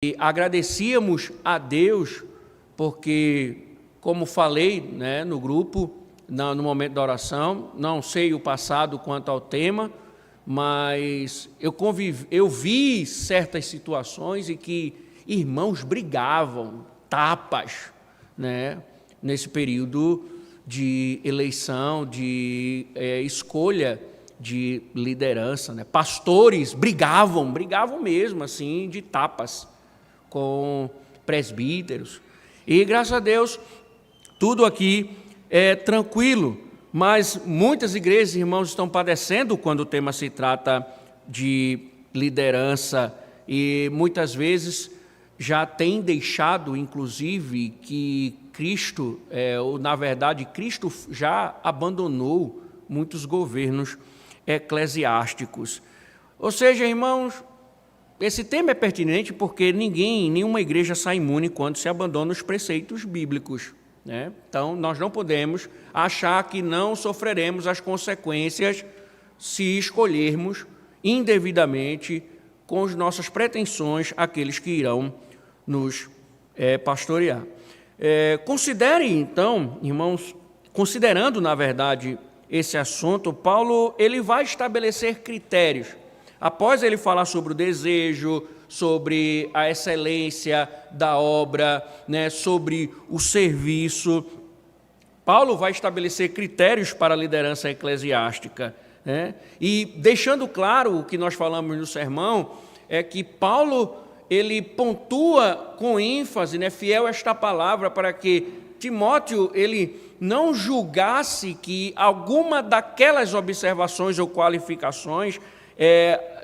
E agradecíamos a Deus, porque, como falei, né, no grupo, no momento da oração, não sei o passado quanto ao tema, mas eu vi certas situações em que irmãos brigavam, tapas, né, nesse período de eleição, de escolha de liderança, né? Pastores brigavam mesmo, assim, de tapas com presbíteros. E, graças a Deus, tudo aqui é tranquilo, mas muitas igrejas, irmãos, estão padecendo quando o tema se trata de liderança e muitas vezes já tem deixado, inclusive, que Cristo, na verdade, Cristo já abandonou muitos governos eclesiásticos. Ou seja, irmãos, esse tema é pertinente porque nenhuma igreja sai imune quando se abandona os preceitos bíblicos, né? Então, nós não podemos achar que não sofreremos as consequências se escolhermos indevidamente com as nossas pretensões aqueles que irão nos pastorear. Considerem, então, irmãos, considerando, na verdade, esse assunto, Paulo ele vai estabelecer critérios. Após ele falar sobre o desejo, sobre a excelência da obra, né, sobre o serviço, Paulo vai estabelecer critérios para a liderança eclesiástica, né? E deixando claro o que nós falamos no sermão, é que Paulo ele pontua com ênfase, né, fiel a esta palavra, para que Timóteo ele não julgasse que alguma daquelas observações ou qualificações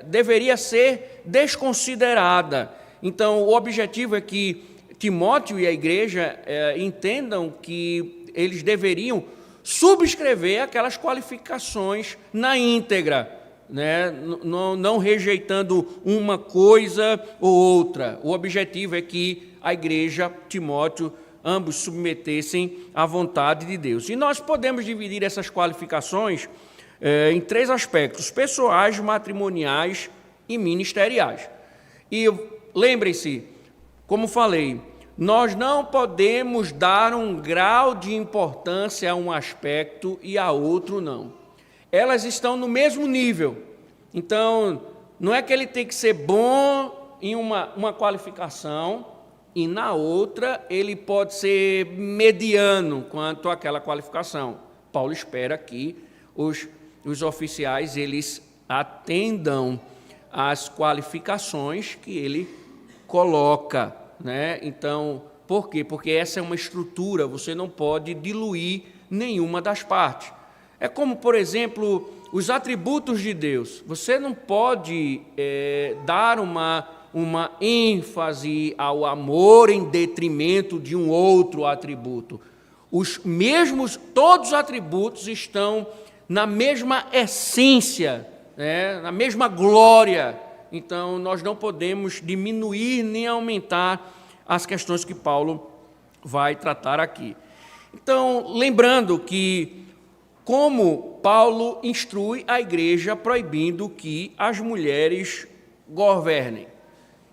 deveria ser desconsiderada. Então, o objetivo é que Timóteo e a igreja entendam que eles deveriam subscrever aquelas qualificações na íntegra, né? Não rejeitando uma coisa ou outra. O objetivo é que a igreja, Timóteo, ambos submetessem à vontade de Deus. E nós podemos dividir essas qualificações em três aspectos: pessoais, matrimoniais e ministeriais. E lembrem-se, como falei, nós não podemos dar um grau de importância a um aspecto e a outro não. Elas estão no mesmo nível. Então, não é que ele tem que ser bom em uma qualificação e na outra ele pode ser mediano quanto àquela qualificação. Paulo espera que os oficiais eles atendam às qualificações que ele coloca, né? Então, por quê? Porque essa é uma estrutura, você não pode diluir nenhuma das partes. É como, por exemplo, os atributos de Deus. Você não pode dar uma ênfase ao amor em detrimento de um outro atributo. Todos os atributos estão na mesma essência, né, na mesma glória. Então, nós não podemos diminuir nem aumentar as questões que Paulo vai tratar aqui. Então, lembrando que, como Paulo instrui a igreja proibindo que as mulheres governem.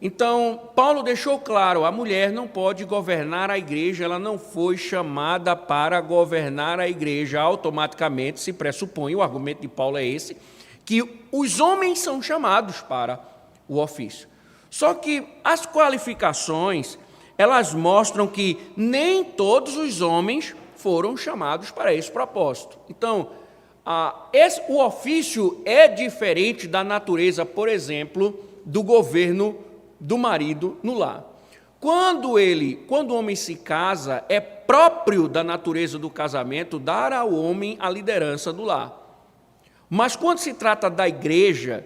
Então, Paulo deixou claro, a mulher não pode governar a igreja, ela não foi chamada para governar a igreja. Automaticamente se pressupõe, o argumento de Paulo é esse, que os homens são chamados para o ofício. Só que as qualificações, elas mostram que nem todos os homens foram chamados para esse propósito. Então, o ofício é diferente da natureza, por exemplo, do governo do marido no lar. Quando o homem se casa, é próprio da natureza do casamento dar ao homem a liderança do lar. Mas quando se trata da igreja,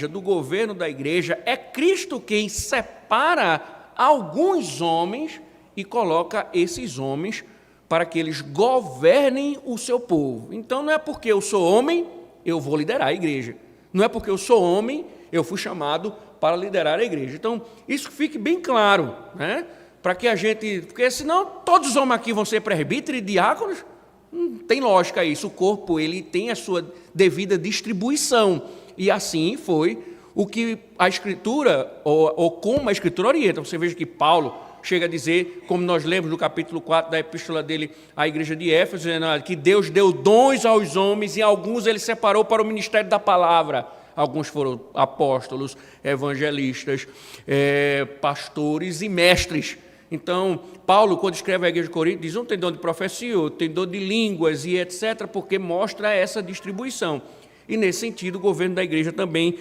do governo da igreja, é Cristo quem separa alguns homens e coloca esses homens para que eles governem o seu povo. Então, não é porque eu sou homem, eu vou liderar a igreja. Não é porque eu sou homem, eu fui chamado para liderar a igreja. Então, isso fique bem claro, né? Para que a gente... Porque senão todos os homens aqui vão ser presbíteros e diáconos. Não tem lógica isso. O corpo ele tem a sua devida distribuição. E assim foi o que a Escritura, ou como a Escritura orienta. Você veja que Paulo chega a dizer, como nós lemos no capítulo 4 da epístola dele à igreja de Éfeso, que Deus deu dons aos homens e alguns ele separou para o ministério da palavra. Alguns foram apóstolos, evangelistas, pastores e mestres. Então, Paulo, quando escreve à igreja de Corinto, diz, um tem dom de profecia, outro tem dom de línguas e etc., porque mostra essa distribuição. E, nesse sentido, o governo da igreja também,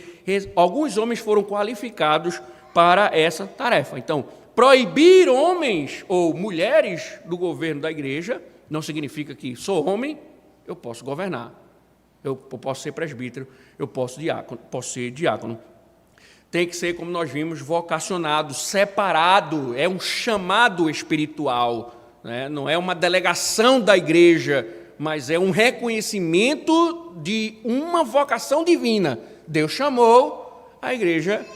alguns homens foram qualificados para essa tarefa. Então, proibir homens ou mulheres do governo da igreja não significa que sou homem, eu posso governar, eu posso ser presbítero, eu posso ser diácono. Tem que ser, como nós vimos, vocacionado, separado, é um chamado espiritual, né? Não é uma delegação da igreja, mas é um reconhecimento de uma vocação divina. Deus chamou, a igreja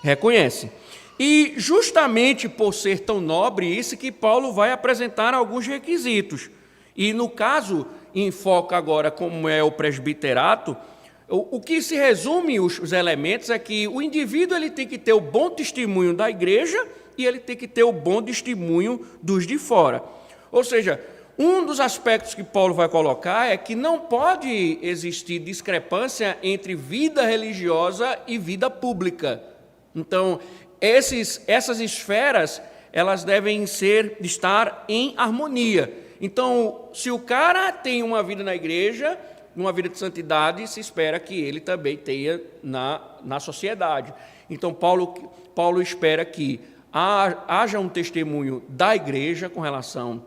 reconhece. E justamente por ser tão nobre, isso que Paulo vai apresentar alguns requisitos. E no caso, enfoca agora como é o presbiterato, o que se resume os elementos é que o indivíduo ele tem que ter o bom testemunho da igreja e ele tem que ter o bom testemunho dos de fora. Ou seja, um dos aspectos que Paulo vai colocar é que não pode existir discrepância entre vida religiosa e vida pública. Então, essas esferas, elas devem estar em harmonia. Então, se o cara tem uma vida na igreja, uma vida de santidade, se espera que ele também tenha na sociedade. Então, Paulo espera que haja um testemunho da igreja com relação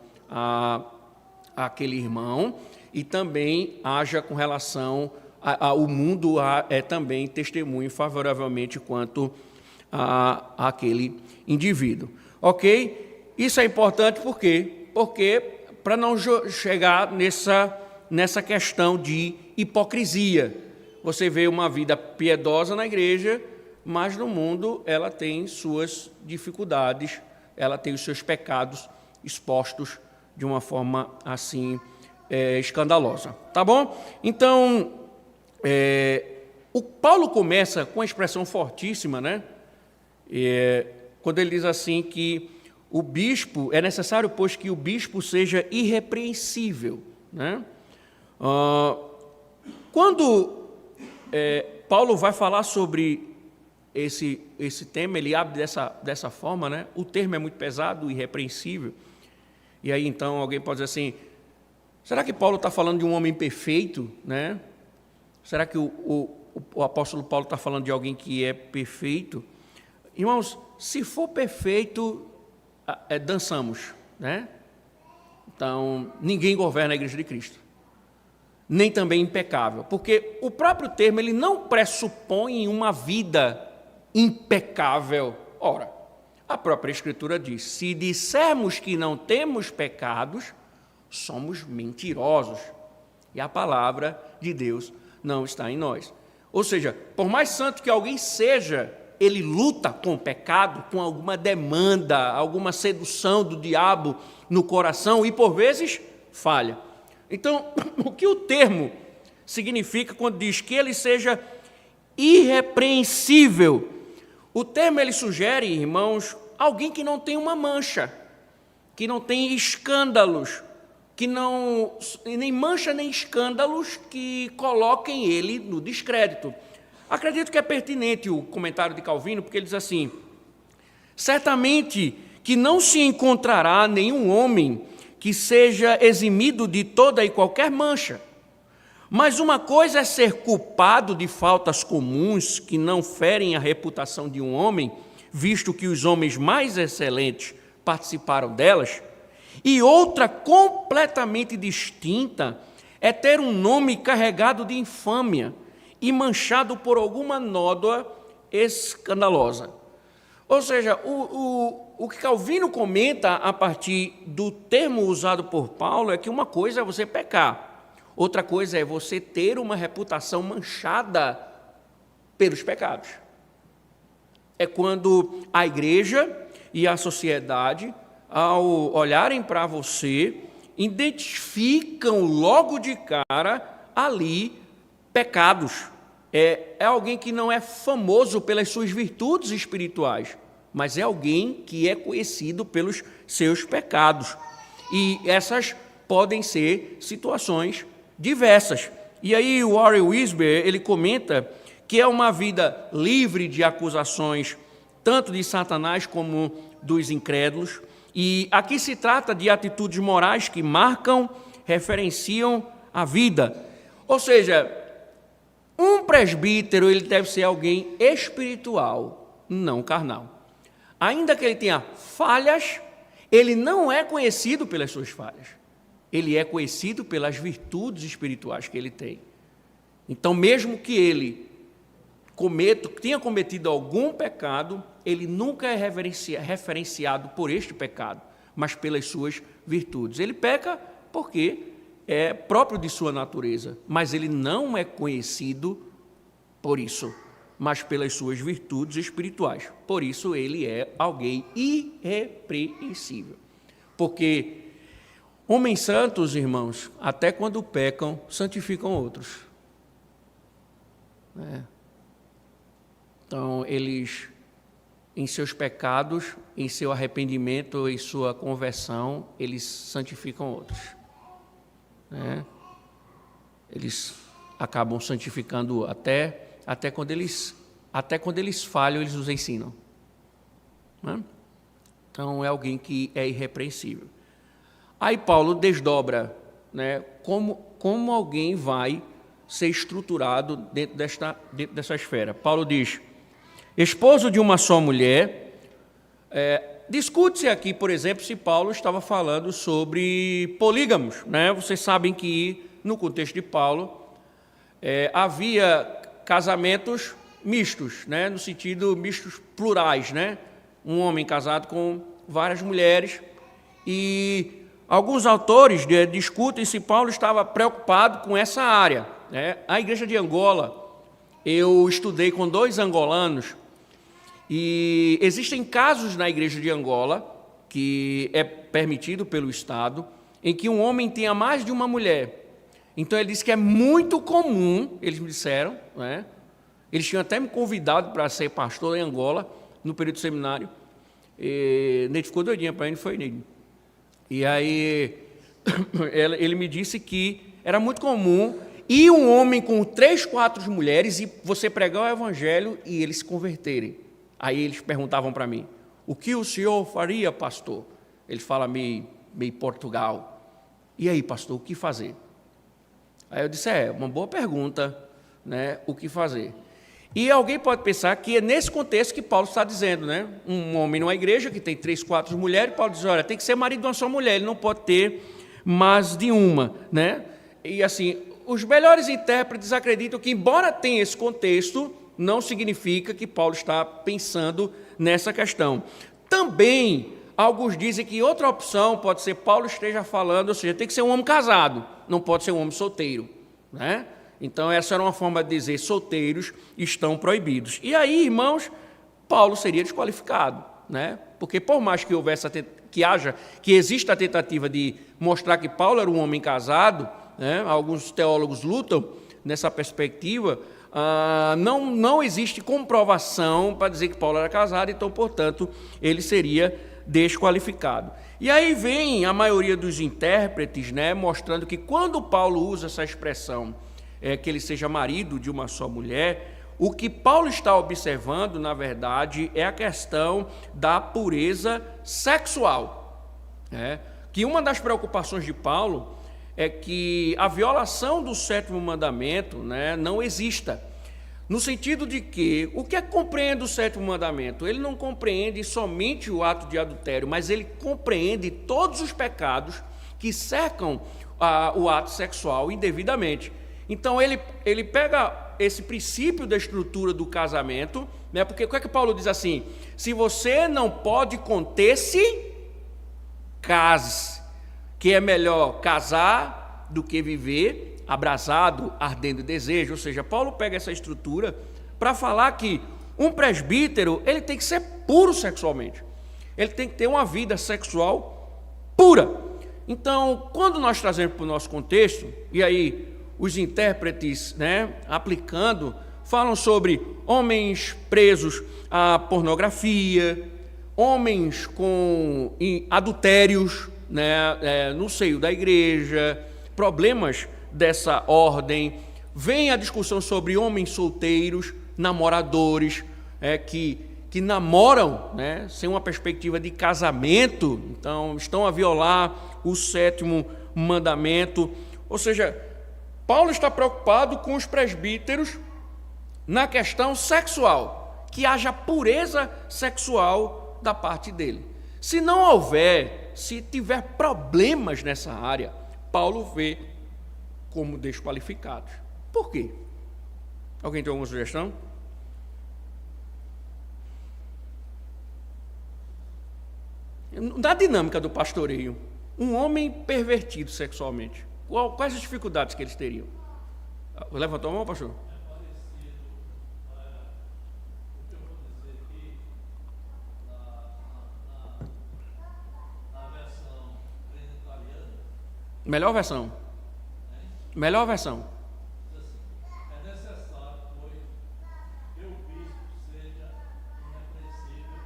àquele irmão e também haja com relação ao mundo também testemunho favoravelmente quanto àquele indivíduo. Ok? Isso é importante por quê? Porque para não chegar nessa questão de hipocrisia. Você vê uma vida piedosa na igreja, mas no mundo ela tem suas dificuldades, ela tem os seus pecados expostos de uma forma assim escandalosa. Tá bom? Então, o Paulo começa com uma expressão fortíssima, né? Quando ele diz assim que o bispo, é necessário, pois, que o bispo seja irrepreensível, né? Quando Paulo vai falar sobre esse tema, ele abre dessa forma, né? O termo é muito pesado, irrepreensível. E aí, então, alguém pode dizer assim, será que Paulo está falando de um homem perfeito, né? Será que o apóstolo Paulo está falando de alguém que é perfeito? Irmãos, se for perfeito, dançamos, né? Então, ninguém governa a igreja de Cristo. Nem também impecável, porque o próprio termo ele não pressupõe uma vida impecável. Ora, a própria Escritura diz, se dissermos que não temos pecados, somos mentirosos, e a palavra de Deus não está em nós. Ou seja, por mais santo que alguém seja, ele luta com o pecado, com alguma demanda, alguma sedução do diabo no coração e, por vezes, falha. Então, o que o termo significa quando diz que ele seja irrepreensível? O termo ele sugere, irmãos, alguém que não tem uma mancha, que não tem escândalos, que não nem mancha nem escândalos que coloquem ele no descrédito. Acredito que é pertinente o comentário de Calvino, porque ele diz assim, certamente que não se encontrará nenhum homem que seja eximido de toda e qualquer mancha. Mas uma coisa é ser culpado de faltas comuns que não ferem a reputação de um homem, visto que os homens mais excelentes participaram delas, e outra completamente distinta é ter um nome carregado de infâmia e manchado por alguma nódoa escandalosa. Ou seja, o que Calvino comenta a partir do termo usado por Paulo é que uma coisa é você pecar, outra coisa é você ter uma reputação manchada pelos pecados. É quando a igreja e a sociedade, ao olharem para você, identificam logo de cara ali pecados, é alguém que não é famoso pelas suas virtudes espirituais, mas é alguém que é conhecido pelos seus pecados. E essas podem ser situações diversas. E aí o Warren Wiersbe, ele comenta que é uma vida livre de acusações, tanto de Satanás como dos incrédulos. E aqui se trata de atitudes morais que marcam, referenciam a vida. Ou seja, um presbítero, ele deve ser alguém espiritual, não carnal. Ainda que ele tenha falhas, ele não é conhecido pelas suas falhas. Ele é conhecido pelas virtudes espirituais que ele tem. Então, mesmo que ele tenha cometido algum pecado, ele nunca é referenciado por este pecado, mas pelas suas virtudes. Ele peca porque é próprio de sua natureza, mas ele não é conhecido por isso, mas pelas suas virtudes espirituais. Por isso ele é alguém irrepreensível. Porque homens santos, irmãos, até quando pecam, santificam outros. Então, eles, em seus pecados, em seu arrependimento, em sua conversão, eles santificam outros. Eles acabam santificando até quando eles falham, eles os ensinam. Então, é alguém que é irrepreensível. Aí Paulo desdobra, como alguém vai ser estruturado dentro dessa esfera. Paulo diz, esposo de uma só mulher. Discute-se aqui, por exemplo, se Paulo estava falando sobre polígamos. Vocês sabem que, no contexto de Paulo, havia casamentos mistos, no sentido mistos plurais, um homem casado com várias mulheres. E alguns autores discutem se Paulo estava preocupado com essa área. A igreja de Angola, eu estudei com 2 angolanos, e existem casos na igreja de Angola, que é permitido pelo Estado, em que um homem tenha mais de uma mulher. Então ele disse que é muito comum, eles me disseram, eles tinham até me convidado para ser pastor em Angola, no período do seminário, e Neide ficou doidinha para ele, foi Neide. E aí ele me disse que era muito comum ir um homem com 3, 4 mulheres e você pregar o evangelho e eles se converterem. Aí eles perguntavam para mim, o que o senhor faria, pastor? Ele fala meio Portugal. E aí, pastor, o que fazer? Aí eu disse, uma boa pergunta, o que fazer? E alguém pode pensar que é nesse contexto que Paulo está dizendo, um homem numa igreja que tem 3, 4 mulheres, Paulo diz, olha, tem que ser marido de uma só mulher, ele não pode ter mais de uma, E assim, os melhores intérpretes acreditam que, embora tenha esse contexto, não significa que Paulo está pensando nessa questão. Também, alguns dizem que outra opção pode ser Paulo esteja falando, ou seja, tem que ser um homem casado, não pode ser um homem solteiro, Então, essa era uma forma de dizer, solteiros estão proibidos. E aí, irmãos, Paulo seria desqualificado, Porque por mais que que exista a tentativa de mostrar que Paulo era um homem casado, alguns teólogos lutam nessa perspectiva, não existe comprovação para dizer que Paulo era casado, então, portanto, ele seria desqualificado. E aí vem a maioria dos intérpretes, mostrando que quando Paulo usa essa expressão, que ele seja marido de uma só mulher, o que Paulo está observando, na verdade, é a questão da pureza sexual. Que uma das preocupações de Paulo é que a violação do 7º mandamento não exista. No sentido de que, o que é que compreende o 7º mandamento? Ele não compreende somente o ato de adultério, mas ele compreende todos os pecados que cercam o ato sexual indevidamente. Então, ele pega esse princípio da estrutura do casamento, porque o que é que Paulo diz assim? Se você não pode conter-se, case, que é melhor casar do que viver abrasado, ardendo de desejo. Ou seja, Paulo pega essa estrutura para falar que um presbítero, ele tem que ser puro sexualmente. Ele tem que ter uma vida sexual pura. Então, quando nós trazemos para o nosso contexto, e aí os intérpretes, aplicando falam sobre homens presos à pornografia, homens com adultérios, né, no seio da igreja, problemas dessa ordem. Vem a discussão sobre homens solteiros, namoradores, que namoram, né, sem uma perspectiva de casamento, então estão a violar o 7º mandamento. Ou seja, Paulo está preocupado com os presbíteros na questão sexual, que haja pureza sexual da parte dele. Se não houver, se tiver problemas nessa área, Paulo vê como desqualificados. Por quê? Alguém tem alguma sugestão? Na dinâmica do pastoreio, um homem pervertido sexualmente, quais as dificuldades que eles teriam? Levantou a mão, pastor? Melhor versão. Melhor versão. É necessário, pois, que o bispo seja irrepreensível,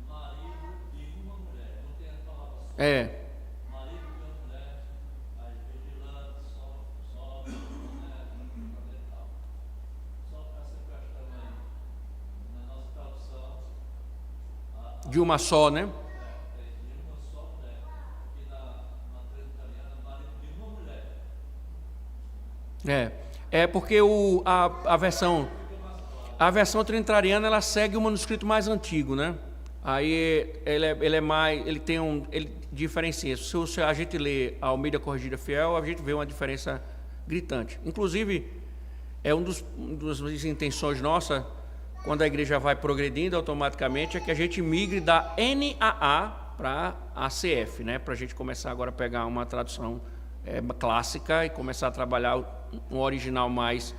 marido de uma mulher. Não tem a palavra só. Marido de uma mulher, aí vigilante, só, né, fundamental. Só essa questão aí, na nossa tradução. De uma só, né? Porque a versão trinitariana ela segue o manuscrito mais antigo, né? Aí ele diferencia. Se a gente lê a Almeida Corrigida Fiel, a gente vê uma diferença gritante. Inclusive, uma das intenções nossa, quando a igreja vai progredindo automaticamente, é que a gente migre da NAA para ACF, né? Para a gente começar agora a pegar uma tradução clássica e começar a trabalhar um original mais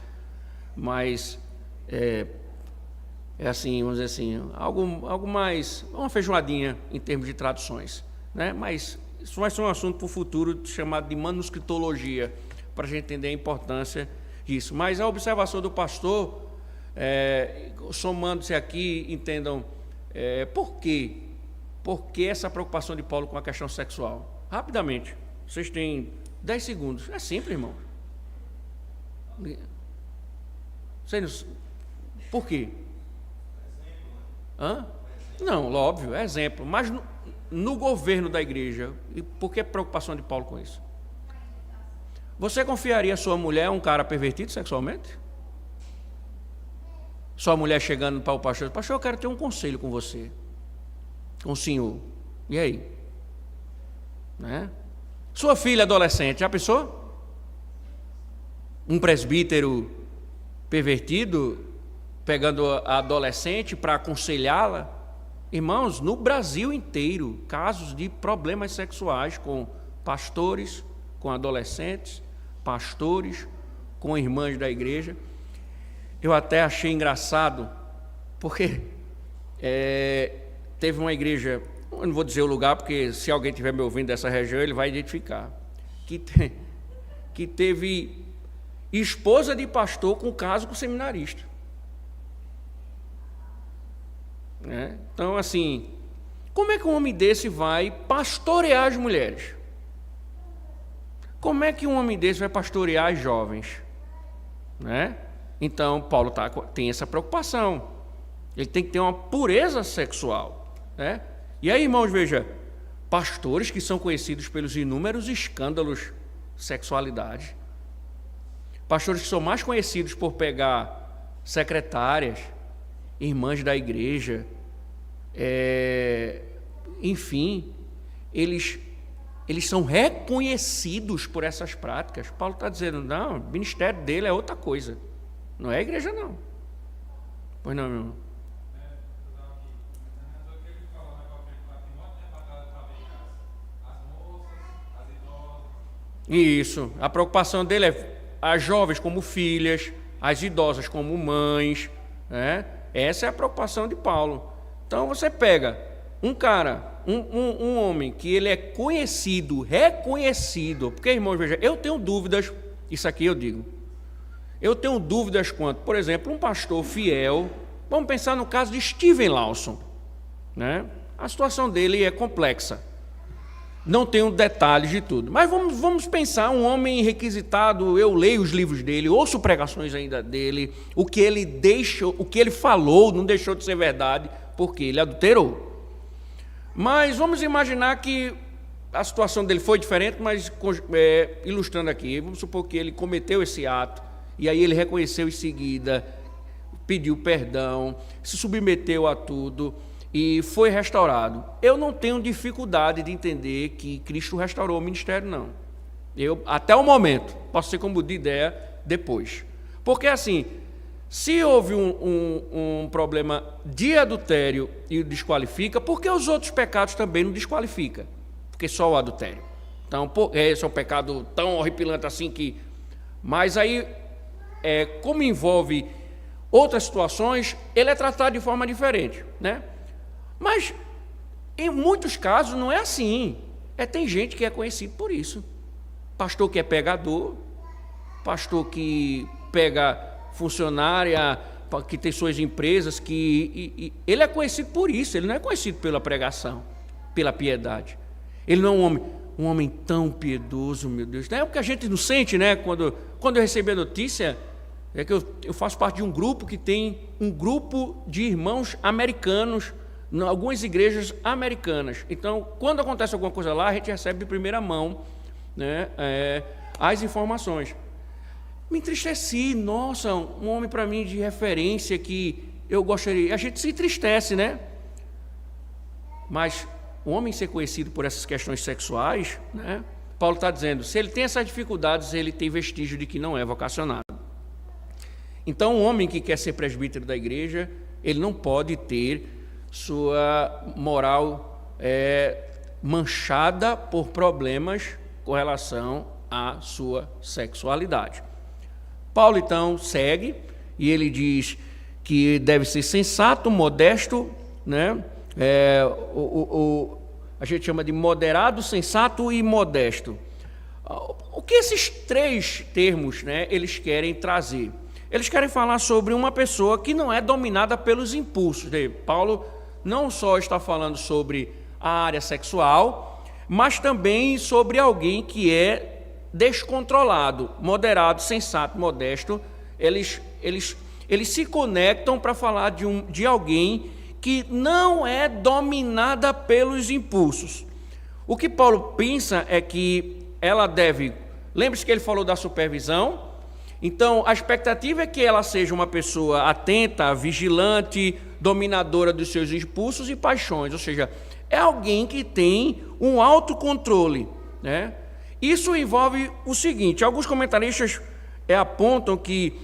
assim, vamos dizer assim, algo mais, uma feijoadinha em termos de traduções, né? Mas isso vai ser um assunto para o futuro chamado de manuscritologia, para a gente entender a importância disso. Mas a observação do pastor, somando-se aqui, entendam por quê? Por que essa preocupação de Paulo com a questão sexual? Rapidamente, vocês têm 10 segundos. É simples, irmão. Por quê? Não, óbvio, é exemplo. Mas no governo da igreja, e por que preocupação de Paulo com isso? Você confiaria sua mulher a um cara pervertido sexualmente? Sua mulher chegando para o pastor, pastor, eu quero ter um conselho com você, com o senhor. E aí? Né? Sua filha adolescente, já pensou? Um presbítero pervertido pegando a adolescente para aconselhá-la? Irmãos, no Brasil inteiro, casos de problemas sexuais com pastores, com adolescentes, pastores, com irmãs da igreja. Eu até achei engraçado, porque teve uma igreja, eu não vou dizer o lugar, porque se alguém estiver me ouvindo dessa região, ele vai identificar, que teve esposa de pastor com caso com seminarista. Então, assim, como é que um homem desse vai pastorear as mulheres? Como é que um homem desse vai pastorear as jovens? Então, Paulo tem essa preocupação. Ele tem que ter uma pureza sexual. E aí, irmãos, veja, pastores que são conhecidos pelos inúmeros escândalos de sexualidade, pastores que são mais conhecidos por pegar secretárias, irmãs da igreja, enfim, eles são reconhecidos por essas práticas. Paulo está dizendo, não, o ministério dele é outra coisa, não é a igreja, não. Pois não, meu irmão? Isso, a preocupação dele é as jovens como filhas, as idosas como mães, Essa é a preocupação de Paulo. Então você pega um cara, um homem que ele é conhecido, reconhecido, porque, irmãos, veja, eu tenho dúvidas, isso aqui eu digo, Eu tenho dúvidas quanto, por exemplo, um pastor fiel, vamos pensar no caso de Steven Lawson, né? A situação dele é complexa, não tenho detalhes de tudo, mas vamos pensar um homem requisitado, eu leio os livros dele, ouço pregações ainda dele, o que ele deixou, o que ele falou não deixou de ser verdade, porque ele adulterou. Mas vamos imaginar que a situação dele foi diferente, mas ilustrando aqui, vamos supor que ele cometeu esse ato, e aí ele reconheceu em seguida, pediu perdão, se submeteu a tudo e foi restaurado. Eu não tenho dificuldade de entender que Cristo restaurou o ministério, não. Eu, até o momento, posso ser como de ideia depois. Porque assim, se houve um problema de adultério e o desqualifica, por que os outros pecados também não desqualifica? Porque só o adultério. Então, esse é um pecado tão horripilante assim que... Mas aí, como envolve outras situações, ele é tratado de forma diferente, né? Mas, em muitos casos, não é assim. Tem gente que é conhecido por isso. Pastor que é pegador, pastor que pega funcionária, que tem suas empresas, ele é conhecido por isso, ele não é conhecido pela pregação, pela piedade. Ele não é um homem tão piedoso, meu Deus. Não é o que a gente não sente, né? Quando eu recebi a notícia, é que eu faço parte de um grupo que tem um grupo de irmãos americanos, em algumas igrejas americanas. Então, quando acontece alguma coisa lá, a gente recebe de primeira mão, né, as informações. Me entristeci, nossa, um homem para mim de referência que eu gostaria. A gente se entristece, né? Mas o homem ser conhecido por essas questões sexuais, né? Paulo está dizendo, se ele tem essas dificuldades, ele tem vestígio de que não é vocacionado. Então, um homem que quer ser presbítero da igreja, ele não pode ter sua moral manchada por problemas com relação à sua sexualidade. Paulo, então, segue, e ele diz que deve ser sensato, modesto, né? A gente chama de moderado, sensato e modesto. O que esses três termos, né, eles querem trazer? Eles querem falar sobre uma pessoa que não é dominada pelos impulsos. Paulo não só está falando sobre a área sexual, mas também sobre alguém que é descontrolado, moderado, sensato, modesto. Eles se conectam para falar de alguém que não é dominada pelos impulsos. O que Paulo pensa é que ela deve... Lembre-se que ele falou da supervisão. Então, a expectativa é que ela seja uma pessoa atenta, vigilante, dominadora dos seus impulsos e paixões. Ou seja, é alguém que tem um autocontrole, né? Isso envolve o seguinte, alguns comentaristas apontam que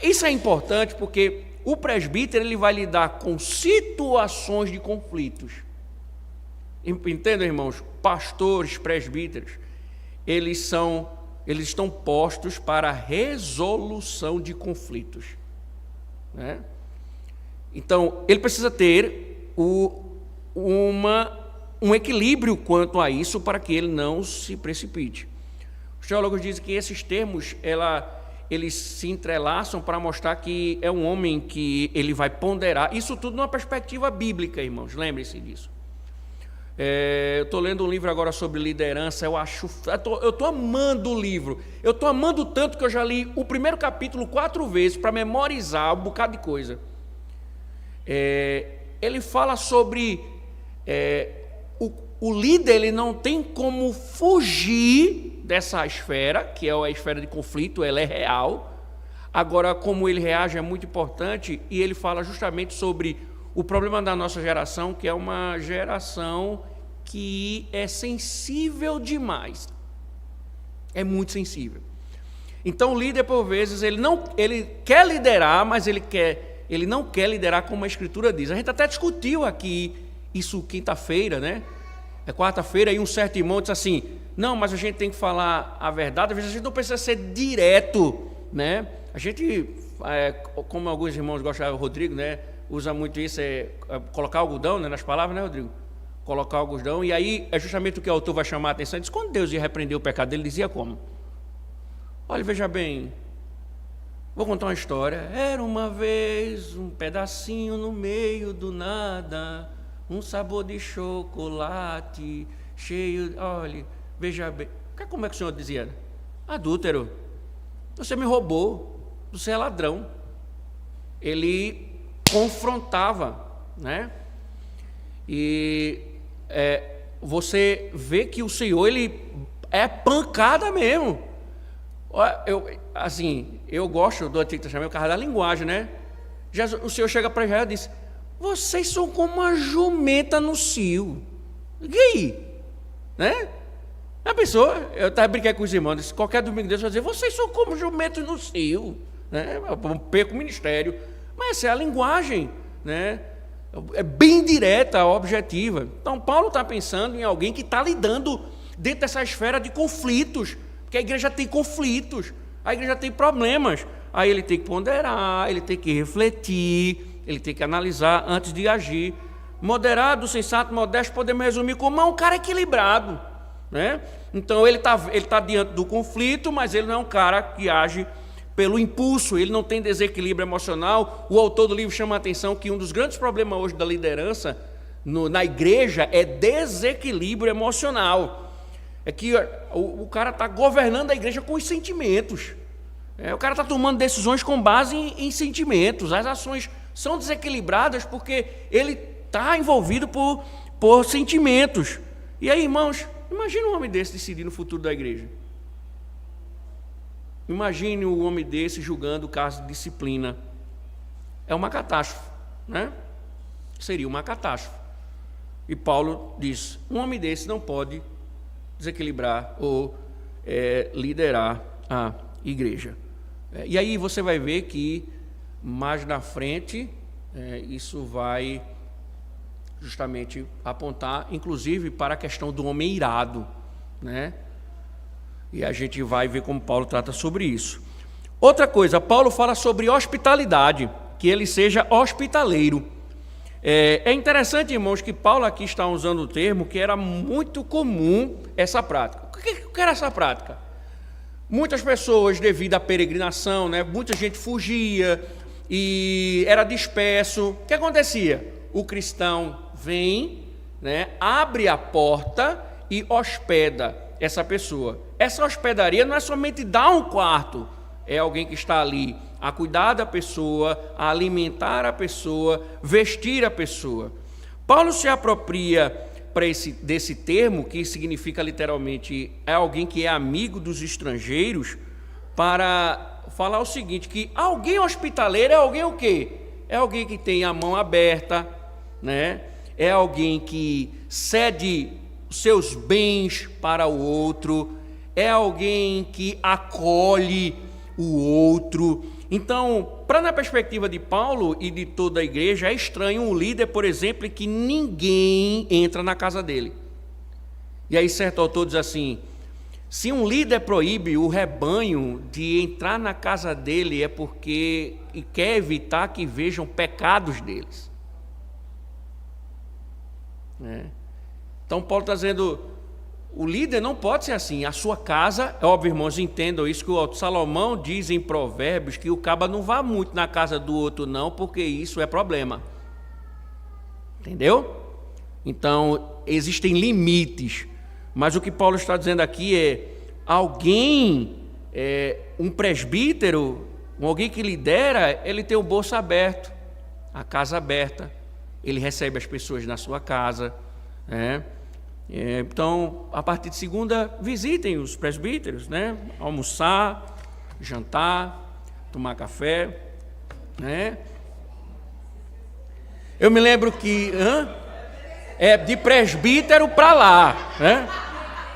isso é importante porque o presbítero ele vai lidar com situações de conflitos. Entendem, irmãos? Pastores, presbíteros, eles estão postos para resolução de conflitos, né? Então, ele precisa ter um equilíbrio quanto a isso para que ele não se precipite. Os teólogos dizem que esses termos eles se entrelaçam para mostrar que é um homem que ele vai ponderar. Isso tudo numa perspectiva bíblica, irmãos, lembrem-se disso. Eu estou lendo um livro agora sobre liderança, eu estou amando o livro, eu estou amando tanto que eu já li o primeiro capítulo 4 vezes para memorizar um bocado de coisa. Ele fala sobre o líder, ele não tem como fugir dessa esfera, que é a esfera de conflito, ela é real. Agora, como ele reage é muito importante, e ele fala justamente sobre o problema da nossa geração, que é uma geração que é sensível demais. É muito sensível. Então, o líder, por vezes, ele quer liderar, mas ele não quer liderar como a Escritura diz. A gente até discutiu aqui isso quinta-feira, né? Quarta-feira, e um certo irmão disse assim, não, mas a gente tem que falar a verdade, às vezes a gente não precisa ser direto, né? A gente, como alguns irmãos gostam, o Rodrigo, né, usa muito isso, colocar algodão, né, nas palavras, né, Rodrigo? Colocar algodão, e aí é justamente o que o autor vai chamar a atenção. Ele diz, quando Deus ia repreender o pecado dele, dizia como? Olha, veja bem, Vou contar uma história. Era uma vez um pedacinho no meio do nada, um sabor de chocolate, cheio... Olha, veja bem... Como é que o senhor dizia? Adúltero. Você me roubou, você é ladrão. Ele confrontava, né? E você vê que o Senhor, ele é pancada mesmo. Eu gosto do Antigo Testamento, por causa da linguagem, né? O Senhor chega para Israel e diz: vocês são como uma jumenta no cio. E aí? Né? A pessoa, eu estava brincando com os irmãos, disse, qualquer domingo Deus vai dizer: vocês são como jumentos no cio. Né? Um perco o ministério. Mas essa é a linguagem, né? É bem direta, objetiva. Então, Paulo está pensando em alguém que está lidando dentro dessa esfera de conflitos, porque a igreja tem conflitos, a igreja tem problemas. Aí ele tem que ponderar, ele tem que refletir, ele tem que analisar antes de agir. Moderado, sensato, modesto, podemos resumir como um cara equilibrado, né? Então, ele tá diante do conflito, mas ele não é um cara que age pelo impulso, ele não tem desequilíbrio emocional. O autor do livro chama a atenção que um dos grandes problemas hoje da liderança na igreja é desequilíbrio emocional. É que o cara está governando a igreja com os sentimentos. O cara está tomando decisões com base em sentimentos. As ações são desequilibradas porque ele está envolvido por sentimentos. E aí, irmãos, imagina um homem desse decidindo o futuro da igreja. Imagine um homem desse julgando o caso de disciplina. É uma catástrofe, né? Seria uma catástrofe. E Paulo diz: um homem desse não pode desequilibrar ou liderar a igreja. E aí você vai ver que mais na frente isso vai justamente apontar, inclusive, para a questão do homem irado, né? E a gente vai ver como Paulo trata sobre isso. Outra coisa, Paulo fala sobre hospitalidade, que ele seja hospitaleiro. É interessante, irmãos, que Paulo aqui está usando o termo que era muito comum essa prática. O que era essa prática? Muitas pessoas, devido à peregrinação, né, muita gente fugia e era disperso. O que acontecia? O cristão vem, né, abre a porta e hospeda essa pessoa. Essa hospedaria não é somente dar um quarto, é alguém que está ali a cuidar da pessoa, a alimentar a pessoa, vestir a pessoa. Paulo se apropria desse termo, que significa literalmente é alguém que é amigo dos estrangeiros, para falar o seguinte, que alguém hospitaleiro é alguém o quê? É alguém que tem a mão aberta, né? É alguém que cede seus bens para o outro, é alguém que acolhe o outro. Então, na perspectiva de Paulo e de toda a igreja, é estranho um líder, por exemplo, que ninguém entra na casa dele. E aí certo autor diz assim: se um líder proíbe o rebanho de entrar na casa dele, é porque quer evitar que vejam pecados deles. Então Paulo está dizendo, o líder não pode ser assim. A sua casa, é óbvio, irmãos, entendam isso, que o Salomão diz em Provérbios que o caba não vá muito na casa do outro não, porque isso é problema. Entendeu? Então, existem limites. Mas o que Paulo está dizendo aqui é, alguém, um presbítero, alguém que lidera, ele tem o bolso aberto, a casa aberta, ele recebe as pessoas na sua casa, né? Então, a partir de segunda, visitem os presbíteros, né? Almoçar, jantar, tomar café, né? Eu me lembro que de presbítero para lá, né?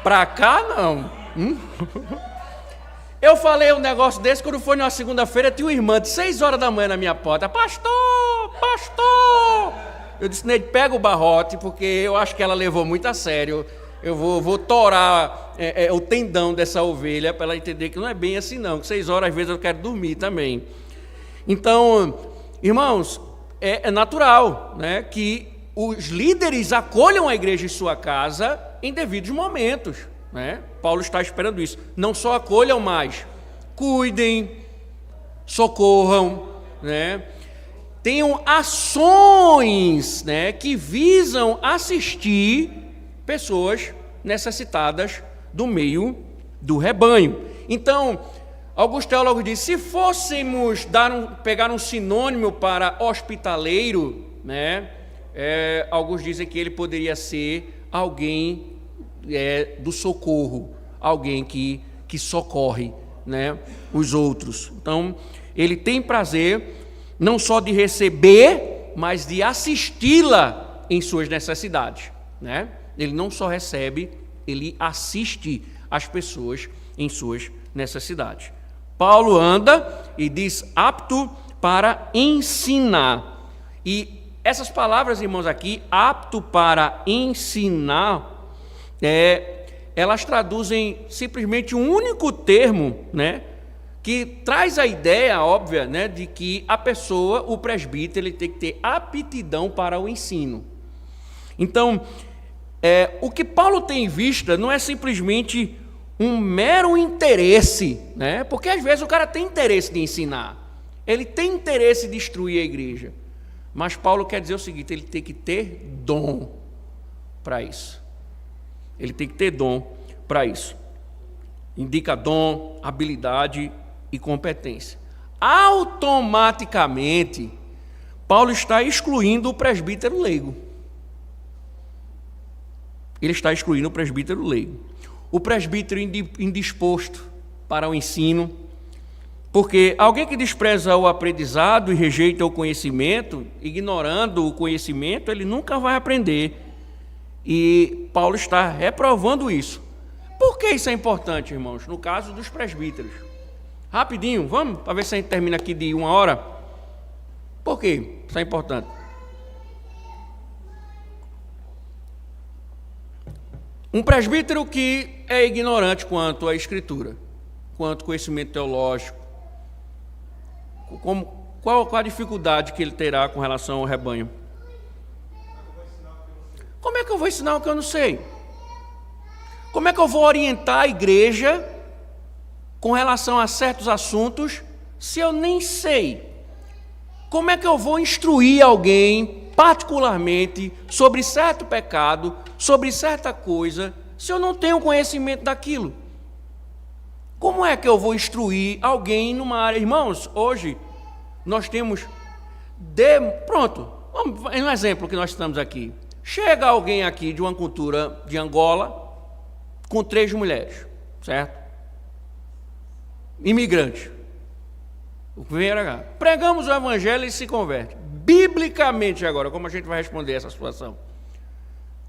Para cá não. Eu falei um negócio desse quando foi numa segunda-feira, tinha uma irmã de 6 horas da manhã na minha porta: pastor. Eu disse: Neide, pega o barrote, porque eu acho que ela levou muito a sério. Eu vou torar o tendão dessa ovelha para ela entender que não é bem assim não, que 6 horas às vezes eu quero dormir também. Então, irmãos, é natural, né, que os líderes acolham a igreja em sua casa em devidos momentos, né? Paulo está esperando isso. Não só acolham, mas cuidem, socorram, né? Tenham ações, né, que visam assistir pessoas necessitadas do meio do rebanho. Então, alguns teólogos dizem, se fôssemos pegar um sinônimo para hospitaleiro, né, alguns dizem que ele poderia ser alguém do socorro, alguém que socorre, né, os outros. Então, ele tem prazer não só de receber, mas de assisti-la em suas necessidades, né? Ele não só recebe, ele assiste as pessoas em suas necessidades. Paulo anda e diz apto para ensinar. E essas palavras, irmãos, aqui, apto para ensinar, elas traduzem simplesmente um único termo, né, que traz a ideia óbvia, né, de que a pessoa, o presbítero, ele tem que ter aptidão para o ensino. Então, o que Paulo tem em vista não é simplesmente um mero interesse, né, porque às vezes o cara tem interesse de ensinar, ele tem interesse de instruir a igreja, mas Paulo quer dizer o seguinte, ele tem que ter dom para isso. Ele tem que ter dom para isso. Indica dom, habilidade e competência. Automaticamente, Paulo está excluindo o presbítero leigo. Ele está excluindo o presbítero leigo. O presbítero indisposto para o ensino, porque alguém que despreza o aprendizado e rejeita o conhecimento, ignorando o conhecimento, ele nunca vai aprender. E Paulo está reprovando isso. Por que isso é importante, irmãos? No caso dos presbíteros. Rapidinho, vamos, para ver se a gente termina aqui de 1 hora. Por que isso é importante? Um presbítero que é ignorante quanto à Escritura, quanto ao conhecimento teológico, qual a dificuldade que ele terá com relação ao rebanho? Como é que eu vou ensinar o que eu não sei? Como é que eu vou orientar a igreja com relação a certos assuntos se eu nem sei? Como é que eu vou instruir alguém, particularmente, sobre certo pecado, sobre certa coisa, se eu não tenho conhecimento daquilo? Como é que eu vou instruir alguém numa área? Irmãos, hoje nós temos... Pronto, um exemplo que nós estamos aqui. Chega alguém aqui de uma cultura de Angola com 3 mulheres, certo? Imigrante. O primeiro H. Pregamos o evangelho e se converte. Biblicamente agora, como a gente vai responder essa situação?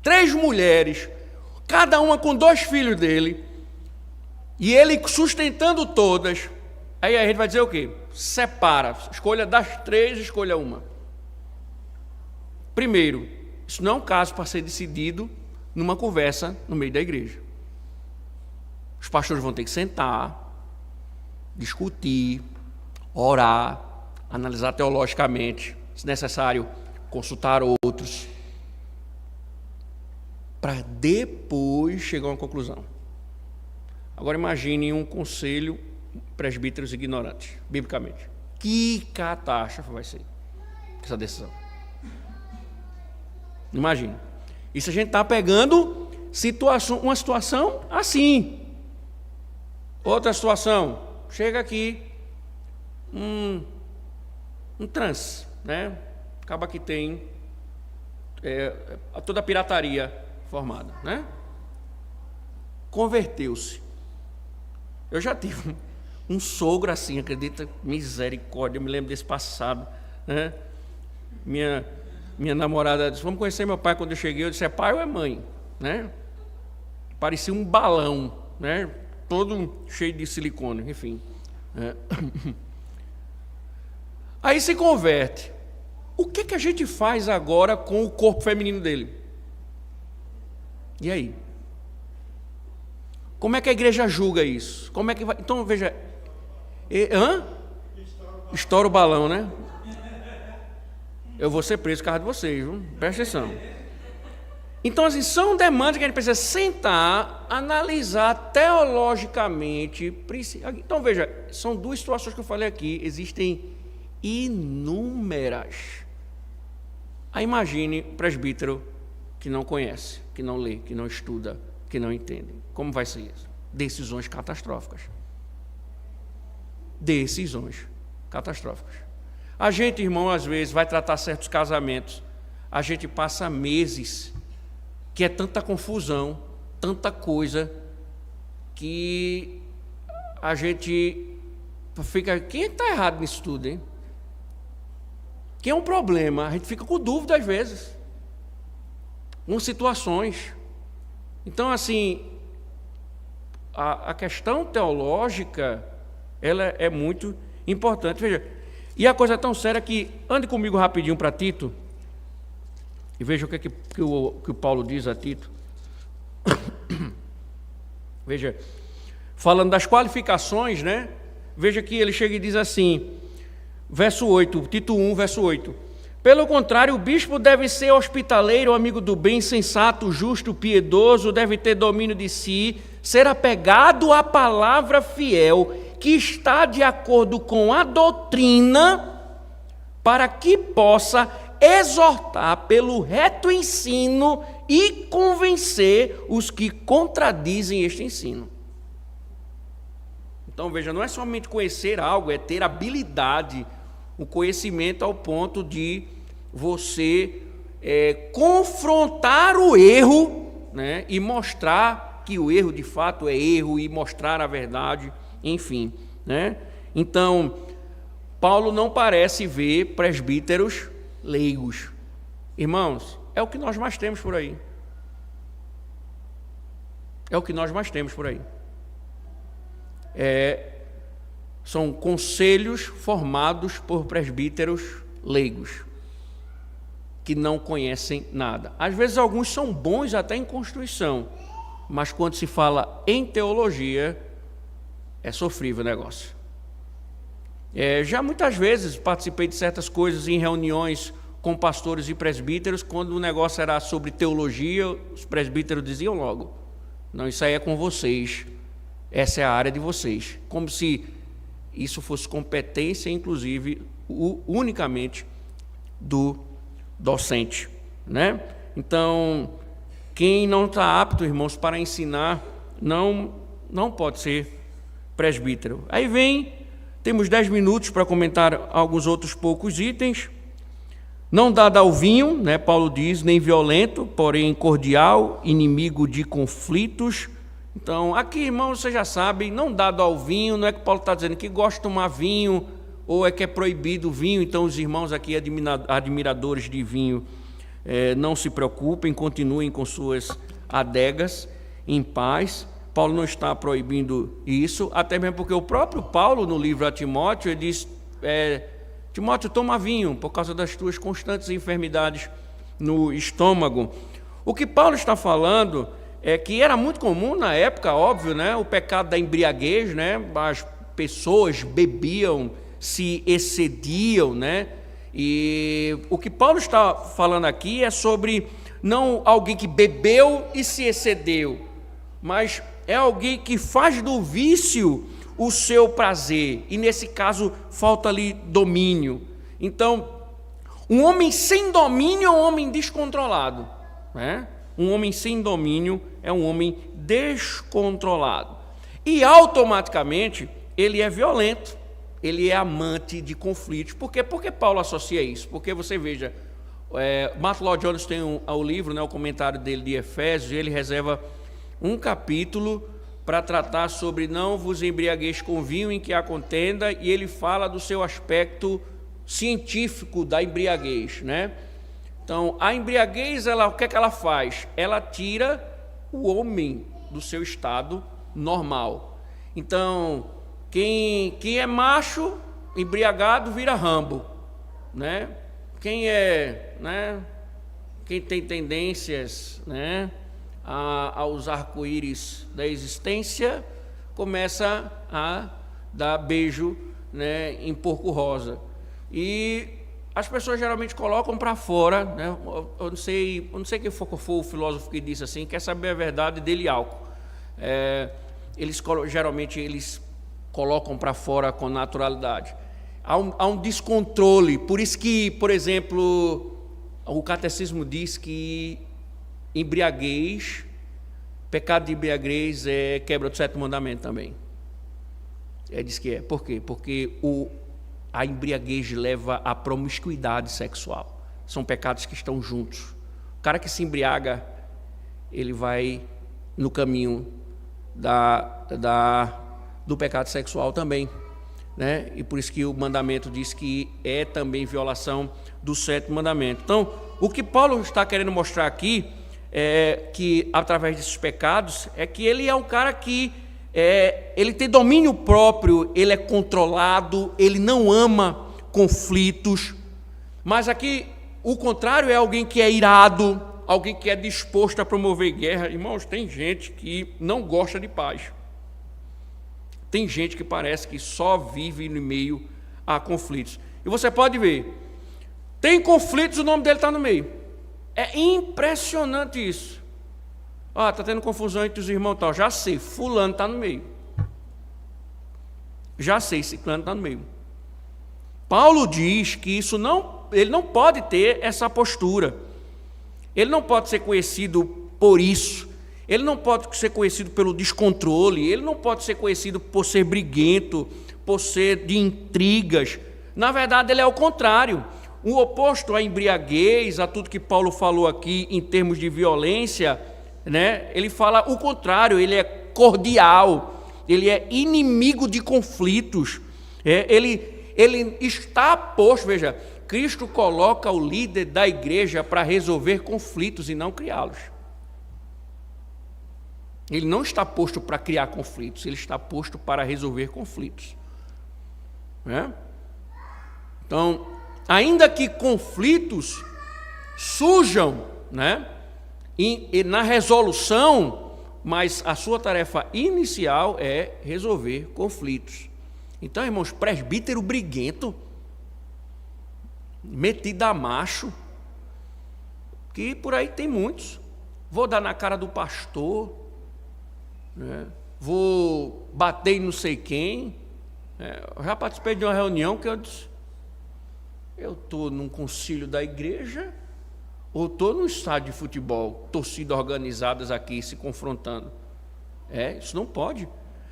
3 mulheres, cada uma com 2 filhos dele, e ele sustentando todas. Aí a gente vai dizer o quê? Separa, escolha das 3, escolha uma. Primeiro, isso não é um caso para ser decidido numa conversa no meio da igreja. Os pastores vão ter que sentar, discutir, orar, analisar teologicamente, se necessário, consultar outros, para depois chegar a uma conclusão. Agora imagine um conselho, presbíteros ignorantes, biblicamente. Que catástrofe vai ser essa decisão? Imagine. Isso a gente está pegando uma situação assim. Outra situação, chega aqui um trans, né? Acaba que tem toda a pirataria formada, né? Converteu-se. Eu já tive um sogro assim, acredita? Misericórdia, eu me lembro desse passado, né? Minha namorada disse, vamos conhecer meu pai. Quando eu cheguei, eu disse, é pai ou é mãe? Né? Parecia um balão, né? Todo cheio de silicone, enfim. Aí se converte. O que a gente faz agora com o corpo feminino dele? E aí? Como é que a igreja julga isso? Como é que vai? Então, veja. Estoura o balão, né? Eu vou ser preso por causa de vocês, viu? Presta atenção. Então, assim, são demandas que a gente precisa sentar, analisar teologicamente. Então, veja, são duas situações que eu falei aqui, existem inúmeras. Aí imagine o presbítero que não conhece, que não lê, que não estuda, que não entende. Como vai ser isso? Decisões catastróficas. Decisões catastróficas. A gente, irmão, às vezes vai tratar certos casamentos, a gente passa meses, que é tanta confusão, tanta coisa, que a gente fica, quem está errado nisso tudo, hein? Que é um problema, a gente fica com dúvida às vezes, com situações. Então, assim, a questão teológica, ela é muito importante. Veja, e a coisa é tão séria que, ande comigo rapidinho para Tito, e veja o que o Paulo diz a Tito. Veja, falando das qualificações, né? Veja que ele chega e diz assim, verso 8, Tito 1, verso 8. Pelo contrário, o bispo deve ser hospitaleiro, amigo do bem, sensato, justo, piedoso, deve ter domínio de si, ser apegado à palavra fiel, que está de acordo com a doutrina, para que possa exortar pelo reto ensino e convencer os que contradizem este ensino. Então, veja, não é somente conhecer algo, é ter habilidade, o conhecimento ao ponto de você confrontar o erro, né, e mostrar que o erro de fato é erro e mostrar a verdade, enfim, né? Então, Paulo não parece ver presbíteros leigos. Irmãos, é o que nós mais temos por aí. É o que nós mais temos por aí. São conselhos formados por presbíteros leigos, que não conhecem nada. Às vezes alguns são bons até em Constituição, mas quando se fala em teologia, é sofrível o negócio. Já muitas vezes participei de certas coisas em reuniões com pastores e presbíteros, quando o negócio era sobre teologia, os presbíteros diziam logo, não, isso aí é com vocês, essa é a área de vocês, como se isso fosse competência, inclusive, unicamente do docente, né? Então, quem não está apto, irmãos, para ensinar, não pode ser presbítero. Aí temos 10 minutos para comentar alguns outros poucos itens. Não dado ao vinho, né, Paulo diz, nem violento, porém cordial, inimigo de conflitos. Então, aqui, irmãos, vocês já sabem, não dado ao vinho, não é que Paulo está dizendo que gosta de tomar vinho, ou é que é proibido o vinho. Então, os irmãos aqui, admiradores de vinho, não se preocupem, continuem com suas adegas em paz. Paulo não está proibindo isso, até mesmo porque o próprio Paulo, no livro a Timóteo, ele diz, Timóteo, toma vinho, por causa das tuas constantes enfermidades no estômago. O que Paulo está falando é que era muito comum na época, óbvio, né, o pecado da embriaguez, né, as pessoas bebiam, se excediam, né, e o que Paulo está falando aqui é sobre não alguém que bebeu e se excedeu, mas é alguém que faz do vício o seu prazer, e nesse caso falta ali domínio. Então, um homem sem domínio é um homem descontrolado, né? Um homem sem domínio é um homem descontrolado. E automaticamente ele é violento, ele é amante de conflitos. Por quê? Porque Paulo associa isso. Porque você veja, Martin Lloyd Jones tem o livro, né, o comentário dele de Efésios, e ele reserva um capítulo para tratar sobre não vos embriagueis com vinho em que há contenda, e ele fala do seu aspecto científico da embriaguez, né? Então, a embriaguez, o que é que ela faz? Ela tira o homem do seu estado normal. Então, quem é macho, embriagado, vira Rambo, né? Quem tem tendências, né, aos arco-íris da existência, começa a dar beijo, né, em porco rosa. E as pessoas geralmente colocam para fora, né? Eu não sei quem foi o filósofo que disse assim, quer saber a verdade dele e álcool. Geralmente eles colocam para fora com naturalidade. Há um descontrole, por isso que, por exemplo, o catecismo diz que embriaguez, pecado de embriaguez é quebra do 7º mandamento também. Diz que é. Por quê? Porque a embriaguez leva à promiscuidade sexual. São pecados que estão juntos. O cara que se embriaga, ele vai no caminho do pecado sexual também, né? E por isso que o mandamento diz que é também violação do 7º mandamento. Então, o que Paulo está querendo mostrar aqui é que, através desses pecados, é que ele é um cara que ele tem domínio próprio, ele é controlado, ele não ama conflitos. Mas aqui, o contrário é alguém que é irado, alguém que é disposto a promover guerra. Irmãos, tem gente que não gosta de paz. Tem gente que parece que só vive no meio a conflitos. E você pode ver, tem conflitos, o nome dele está no meio. É impressionante isso. Está tendo confusão entre os irmãos, tal. Já sei, fulano está no meio. Já sei, ciclano está no meio. Paulo diz que ele não pode ter essa postura. Ele não pode ser conhecido por isso. Ele não pode ser conhecido pelo descontrole. Ele não pode ser conhecido por ser briguento, por ser de intrigas. Na verdade, ele é o contrário. O oposto à embriaguez, a tudo que Paulo falou aqui em termos de violência, né? Ele fala o contrário, ele é cordial, ele é inimigo de conflitos. Ele está posto, veja, Cristo coloca o líder da igreja para resolver conflitos e não criá-los. Ele não está posto para criar conflitos, ele está posto para resolver conflitos. Né? Então, ainda que conflitos surjam, né, e na resolução, mas a sua tarefa inicial é resolver conflitos. Então, irmãos, presbítero briguento, metido a macho, que por aí tem muitos. Vou dar na cara do pastor, né? Vou bater em não sei quem. Eu já participei de uma reunião que eu disse, eu estou num concílio da igreja ou estou num estádio de futebol, torcidas organizadas aqui se confrontando. Isso não pode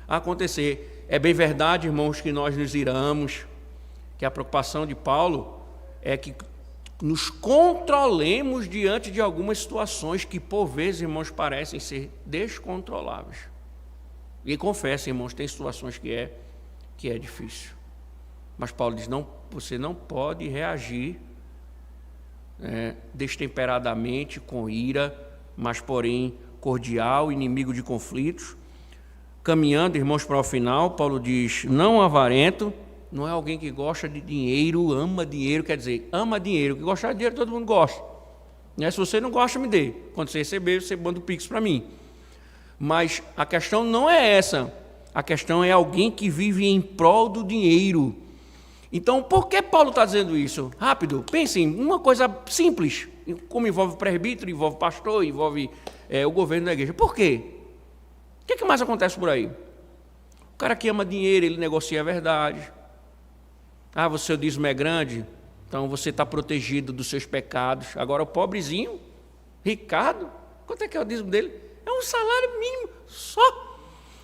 acontecer. É bem verdade, irmãos, que nós nos iramos, que a preocupação de Paulo é que nos controlemos diante de algumas situações que, por vezes, irmãos, parecem ser descontroláveis. E confesso, irmãos, tem situações que é difícil. Mas Paulo diz, não, você não pode reagir destemperadamente, com ira, mas, porém, cordial, inimigo de conflitos. Caminhando, irmãos, para o final, Paulo diz, não avarento, não é alguém que gosta de dinheiro, ama dinheiro, quer dizer, ama dinheiro, que gostar de dinheiro todo mundo gosta. Se você não gosta, me dê. Quando você receber, você manda o Pix para mim. Mas a questão não é essa. A questão é alguém que vive em prol do dinheiro. Então, por que Paulo está dizendo isso? Rápido, pensem, uma coisa simples, como envolve presbítero, envolve pastor, envolve o governo da igreja. Por quê? O que mais acontece por aí? O cara que ama dinheiro, ele negocia a verdade. Você, o dízimo é grande, então você está protegido dos seus pecados. Agora, o pobrezinho, Ricardo, quanto é que é o dízimo dele? É um salário mínimo só.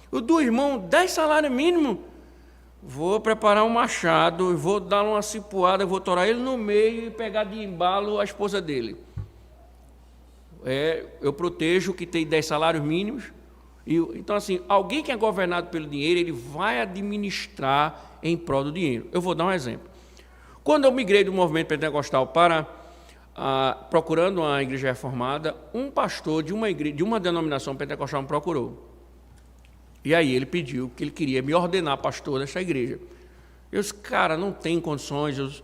O do irmão, 10 salários mínimos. Vou preparar um machado, vou dar uma cipuada, vou torar ele no meio e pegar de embalo a esposa dele. Eu protejo o que tem 10 salários mínimos. Então, assim, alguém que é governado pelo dinheiro, ele vai administrar em prol do dinheiro. Eu vou dar um exemplo. Quando eu migrei do movimento pentecostal para procurando uma igreja reformada, um pastor de uma denominação pentecostal me procurou. E aí ele pediu que ele queria me ordenar pastor desta igreja. Eu disse, cara, não tem condições,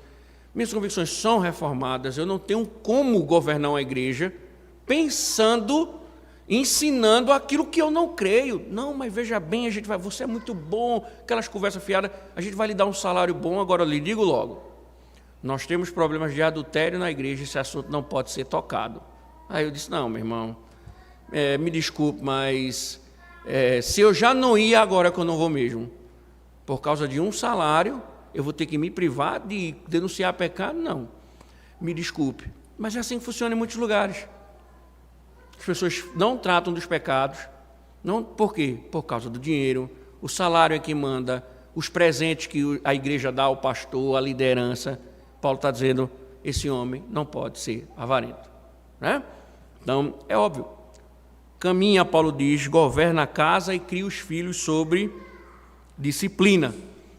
minhas convicções são reformadas, eu não tenho como governar uma igreja ensinando aquilo que eu não creio. Não, mas veja bem, você é muito bom, aquelas conversas fiadas, a gente vai lhe dar um salário bom, agora eu lhe digo logo. nós temos problemas de adultério na igreja, esse assunto não pode ser tocado. Aí eu disse, não, meu irmão, me desculpe, mas se eu já não ia, agora que eu não vou mesmo, por causa de um salário, eu vou ter que me privar de denunciar pecado? Não, me desculpe. Mas é assim que funciona em muitos lugares. As pessoas não tratam dos pecados. Não, por quê? Por causa do dinheiro, o salário é que manda, os presentes que a igreja dá ao pastor, à liderança. Paulo está dizendo, esse homem não pode ser avarento. Né? Então, é óbvio. Caminha, Paulo diz, governa a casa e cria os filhos sobre disciplina.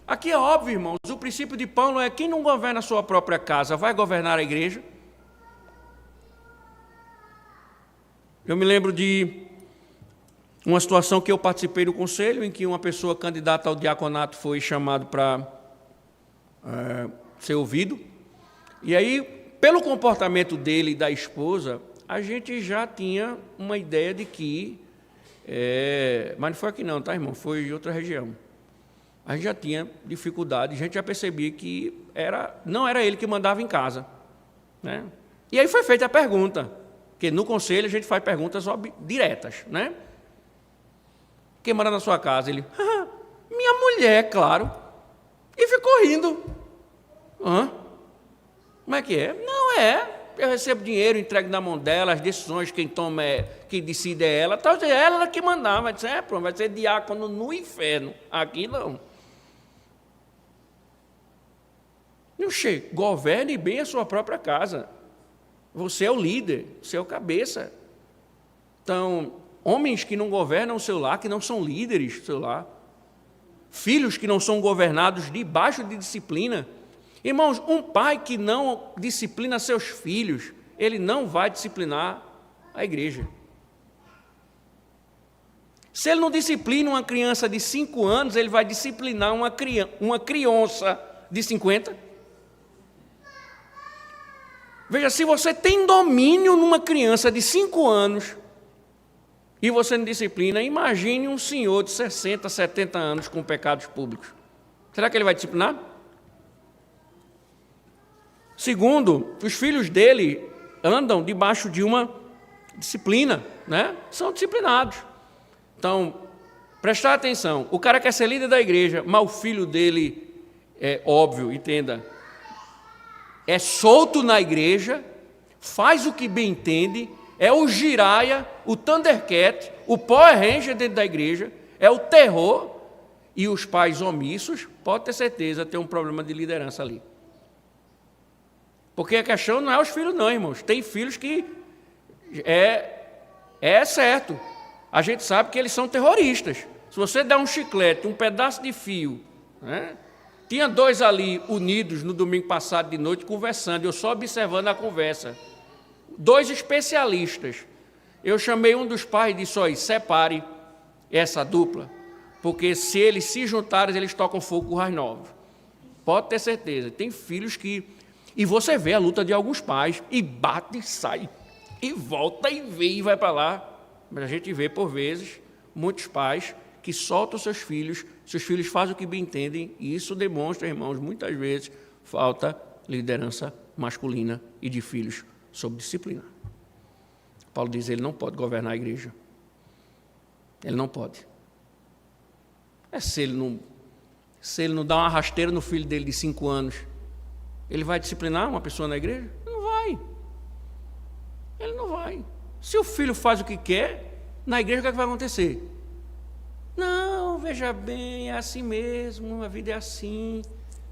Aqui é óbvio, irmãos, o princípio de Paulo é quem não governa a sua própria casa, vai governar a igreja? Eu me lembro de uma situação que eu participei do conselho, em que uma pessoa candidata ao diaconato foi chamado para ser ouvido. E aí, pelo comportamento dele e da esposa, a gente já tinha uma ideia de que... mas não foi aqui não, tá, irmão? Foi em outra região. A gente já tinha dificuldade, a gente já percebia que não era ele que mandava em casa. Né? E aí foi feita a pergunta, porque no conselho a gente faz perguntas diretas, né? Quem manda na sua casa? Ele, minha mulher, claro. E ficou rindo. Como é que é? Não eu recebo dinheiro, entrego na mão dela, as decisões, quem toma quem decide é ela. Então, ela que mandava. Vai dizer, pronto, vai ser diácono no inferno. Aqui não. Governe bem a sua própria casa. Você é o líder, você é o cabeça. Então, homens que não governam o seu lar, que não são líderes do seu lar, filhos que não são governados debaixo de disciplina. Irmãos, um pai que não disciplina seus filhos, ele não vai disciplinar a igreja. Se ele não disciplina uma criança de 5 anos, ele vai disciplinar uma criança de 50. Veja, se você tem domínio numa criança de 5 anos e você não disciplina, imagine um senhor de 60, 70 anos com pecados públicos. Será que ele vai disciplinar? Segundo, os filhos dele andam debaixo de uma disciplina, né? São disciplinados. Então, prestar atenção, o cara quer ser líder da igreja, mas o filho dele, é óbvio, entenda, é solto na igreja, faz o que bem entende, é o giraia, o Thundercat, o Power Ranger dentro da igreja, é o terror, e os pais omissos, pode ter certeza, tem um problema de liderança ali. Porque a questão não é os filhos não, irmãos, tem filhos que é certo, a gente sabe que eles são terroristas. Se você der um chiclete, um pedaço de fio, né? Tinha 2 ali unidos no domingo passado de noite conversando, eu só observando a conversa. 2 especialistas. Eu chamei um dos pais e disse, olha, separe essa dupla, porque se eles se juntarem, eles tocam fogo com raios novos. Pode ter certeza, tem filhos que... E você vê a luta de alguns pais, e bate e sai, e volta e vê e vai para lá. Mas a gente vê, por vezes, muitos pais que soltam seus filhos fazem o que bem entendem, e isso demonstra, irmãos, muitas vezes, falta liderança masculina e de filhos sob disciplina. Paulo diz, ele não pode governar a igreja. Ele não pode. Se ele não dá uma rasteira no filho dele de 5 anos, ele vai disciplinar uma pessoa na igreja? Não vai. Ele não vai. Se o filho faz o que quer, na igreja o que é que vai acontecer? Não, veja bem, é assim mesmo, a vida é assim,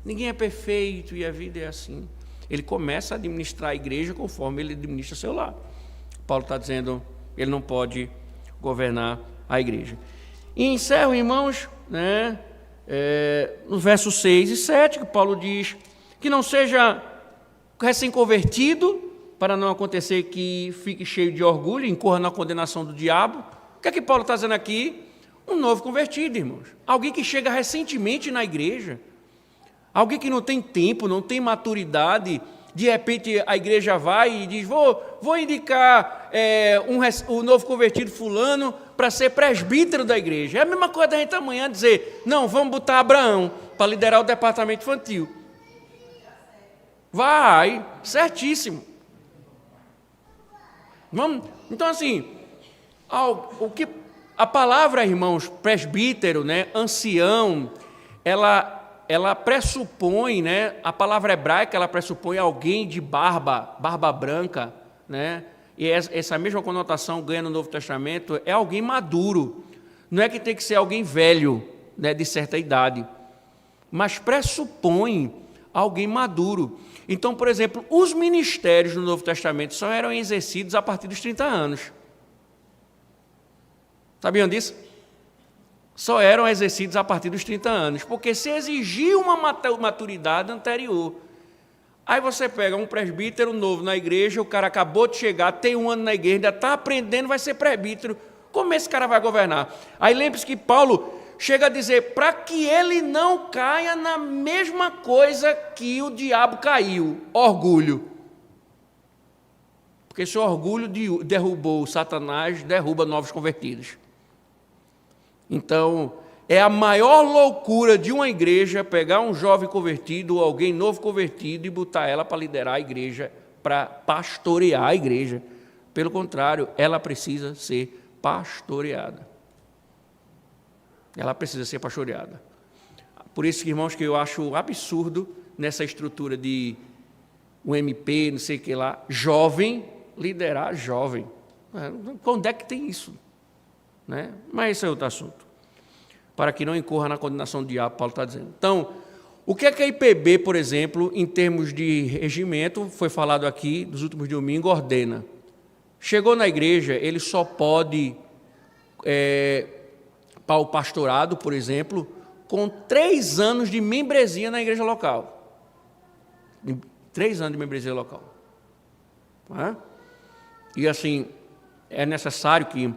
ninguém é perfeito e a vida é assim. Ele começa a administrar a igreja conforme ele administra seu lar. Paulo está dizendo, ele não pode governar a igreja. E encerro, irmãos, né, no versos 6 e 7, que Paulo diz que não seja recém-convertido, para não acontecer que fique cheio de orgulho, incorra na condenação do diabo. O que é que Paulo está dizendo aqui? Um novo convertido, irmãos. Alguém que chega recentemente na igreja. Alguém que não tem tempo, não tem maturidade. De repente a igreja vai e diz, vou indicar um novo convertido fulano para ser presbítero da igreja. É a mesma coisa da gente amanhã dizer, não, vamos botar Abraão para liderar o departamento infantil. Vai, certíssimo. Vamos, então, assim, o que a palavra, irmãos, presbítero, né, ancião, ela pressupõe, né, a palavra hebraica, ela pressupõe alguém de barba branca, né, e essa mesma conotação ganha no Novo Testamento, é alguém maduro. Não é que tem que ser alguém velho, né, de certa idade, mas pressupõe alguém maduro. Então, por exemplo, os ministérios no Novo Testamento só eram exercidos a partir dos 30 anos. Sabiam disso? Só eram exercidos a partir dos 30 anos, porque se exigia uma maturidade anterior. Aí você pega um presbítero novo na igreja, o cara acabou de chegar, tem 1 ano na igreja, ainda está aprendendo, vai ser presbítero. Como esse cara vai governar? Aí lembre-se que Paulo chega a dizer, para que ele não caia na mesma coisa que o diabo caiu, orgulho. Porque se o orgulho derrubou Satanás, derruba novos convertidos. Então, é a maior loucura de uma igreja pegar um jovem convertido ou alguém novo convertido e botar ela para liderar a igreja, para pastorear a igreja. Pelo contrário, ela precisa ser pastoreada. Ela precisa ser pastoreada. Por isso, irmãos, que eu acho absurdo nessa estrutura de um MP, não sei o que lá, jovem, liderar jovem. Quando é que tem isso? Né? Mas esse é outro assunto. Para que não incorra na condenação do diabo, Paulo está dizendo. Então, o que é que a IPB, por exemplo, em termos de regimento, foi falado aqui dos últimos domingos, ordena? Chegou na igreja, ele só pode, para o pastorado, por exemplo, com 3 anos de membresia na igreja local. 3 anos de membresia local. Não é? E assim, é necessário que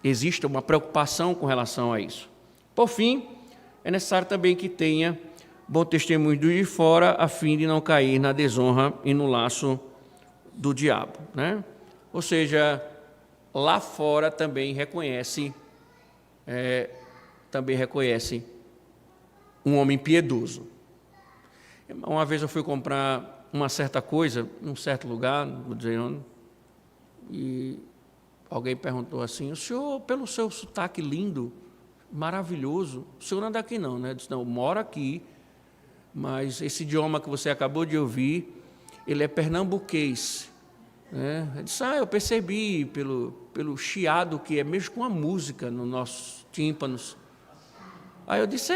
exista uma preocupação com relação a isso. Por fim, é necessário também que tenha bom testemunho do de fora, a fim de não cair na desonra e no laço do diabo, né? Ou seja, lá fora também reconhece um homem piedoso. Uma vez eu fui comprar uma certa coisa, num certo lugar, não vou dizer onde, e alguém perguntou assim, o senhor, pelo seu sotaque lindo, maravilhoso, o senhor não é daqui não, né? Eu disse, não, eu moro aqui, mas esse idioma que você acabou de ouvir, ele é pernambuquês. Né? Eu disse, eu percebi pelo chiado que é mesmo com a música nos nossos tímpanos. Aí eu disse,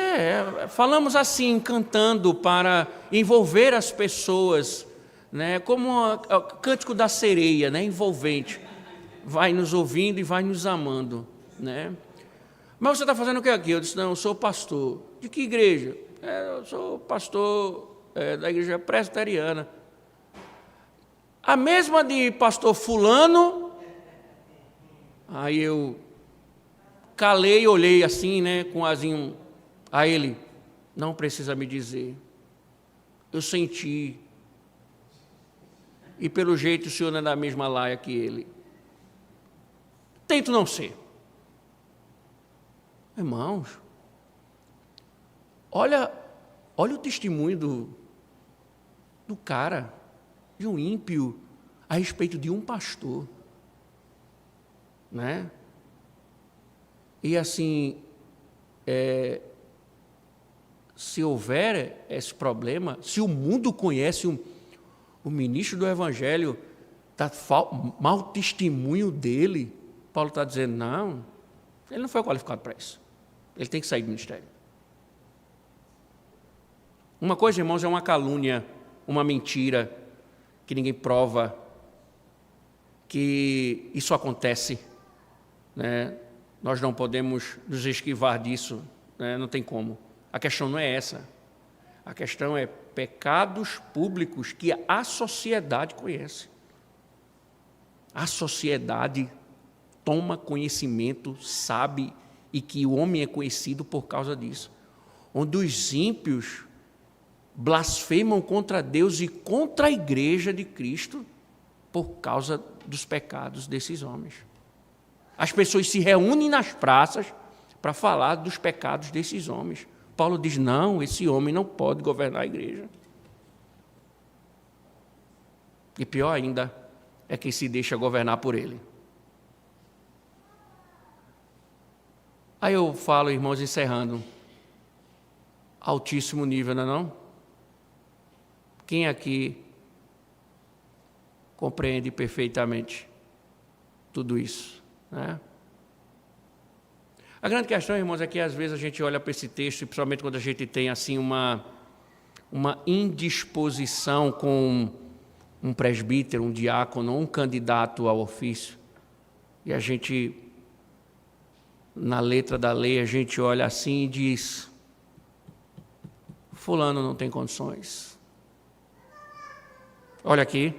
falamos assim, cantando para envolver as pessoas, né? Como o cântico da sereia, né? Envolvente. Vai nos ouvindo e vai nos amando, né? Mas você está fazendo o que aqui? Eu disse, não, eu sou pastor. De que igreja? Eu sou pastor da igreja presbiteriana. A mesma de pastor fulano. Aí eu calei e olhei assim, né, com azinho a ele. Não precisa me dizer. Eu senti. E pelo jeito o senhor não é da mesma laia que ele. Tento não ser. Irmãos, olha o testemunho do cara, de um ímpio, a respeito de um pastor, né? E assim, se houver esse problema, se o mundo conhece o ministro do Evangelho, está mau testemunho dele, Paulo está dizendo, não, ele não foi qualificado para isso. Ele tem que sair do ministério. Uma coisa, irmãos, é uma calúnia, uma mentira, que ninguém prova, que isso acontece, né? Nós não podemos nos esquivar disso, né? Não tem como. A questão não é essa. A questão é pecados públicos que a sociedade conhece. A sociedade toma conhecimento, sabe, e que o homem é conhecido por causa disso. Onde os ímpios blasfemam contra Deus e contra a igreja de Cristo por causa dos pecados desses homens. As pessoas se reúnem nas praças para falar dos pecados desses homens. Paulo diz, não, esse homem não pode governar a igreja. E pior ainda é quem se deixa governar por ele. Aí eu falo, irmãos, encerrando, altíssimo nível, não é não? Quem aqui compreende perfeitamente tudo isso, né? A grande questão, irmãos, é que às vezes a gente olha para esse texto, e principalmente quando a gente tem assim uma indisposição com um presbítero, um diácono, um candidato ao ofício, e a gente, na letra da lei, a gente olha assim e diz: fulano não tem condições. Olha aqui,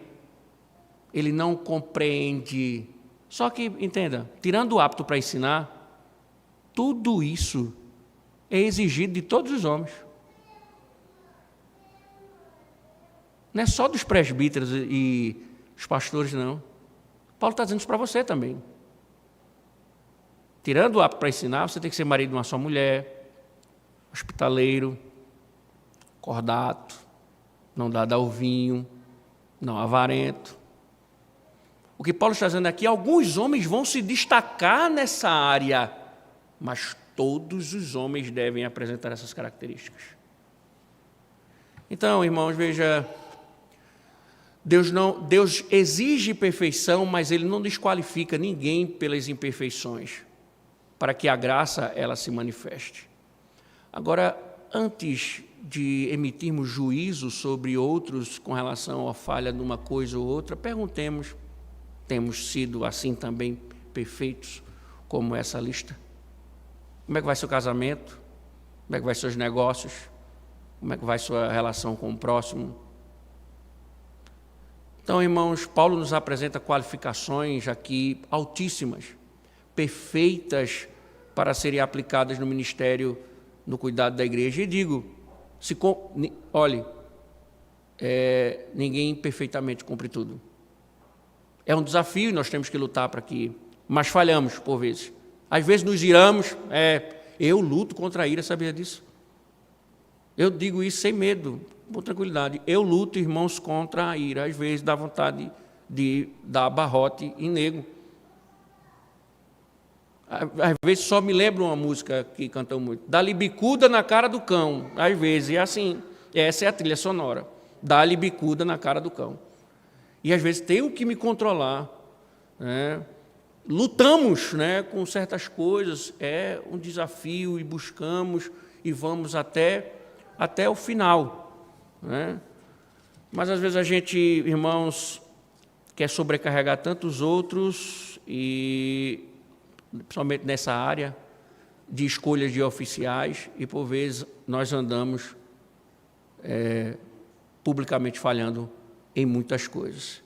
ele não compreende. Só que, entenda, tirando o apto para ensinar, tudo isso é exigido de todos os homens. Não é só dos presbíteros e dos pastores, não. Paulo está dizendo isso para você também. Tirando o apto para ensinar, você tem que ser marido de uma só mulher, hospitaleiro, cordato, não dado ao vinho, não avarento. O que Paulo está dizendo aqui, alguns homens vão se destacar nessa área, mas todos os homens devem apresentar essas características. Então, irmãos, veja, Deus exige perfeição, mas Ele não desqualifica ninguém pelas imperfeições, para que a graça ela se manifeste. Agora, antes de emitirmos juízo sobre outros com relação à falha de uma coisa ou outra, perguntemos: temos sido assim também perfeitos como essa lista? Como é que vai seu casamento? Como é que vai seus negócios? Como é que vai sua relação com o próximo? Então, irmãos, Paulo nos apresenta qualificações aqui altíssimas, perfeitas para serem aplicadas no ministério, no cuidado da igreja. E digo, olhe, ninguém perfeitamente cumpre tudo. É um desafio e nós temos que lutar para que... Mas falhamos, por vezes. Às vezes nos iramos. Eu luto contra a ira, sabia disso? Eu digo isso sem medo, com tranquilidade. Eu luto, irmãos, contra a ira. Às vezes dá vontade de dar barrote em nego. Às vezes só me lembro uma música que cantam muito. Dá-lhe bicuda na cara do cão. Às vezes é assim. Essa é a trilha sonora. Dá-lhe bicuda na cara do cão. E às vezes tenho que me controlar, né? Lutamos, né, com certas coisas, é um desafio e buscamos e vamos até o final, né? Mas às vezes a gente, irmãos, quer sobrecarregar tantos outros, e principalmente nessa área de escolhas de oficiais, e por vezes nós andamos publicamente falhando em muitas coisas.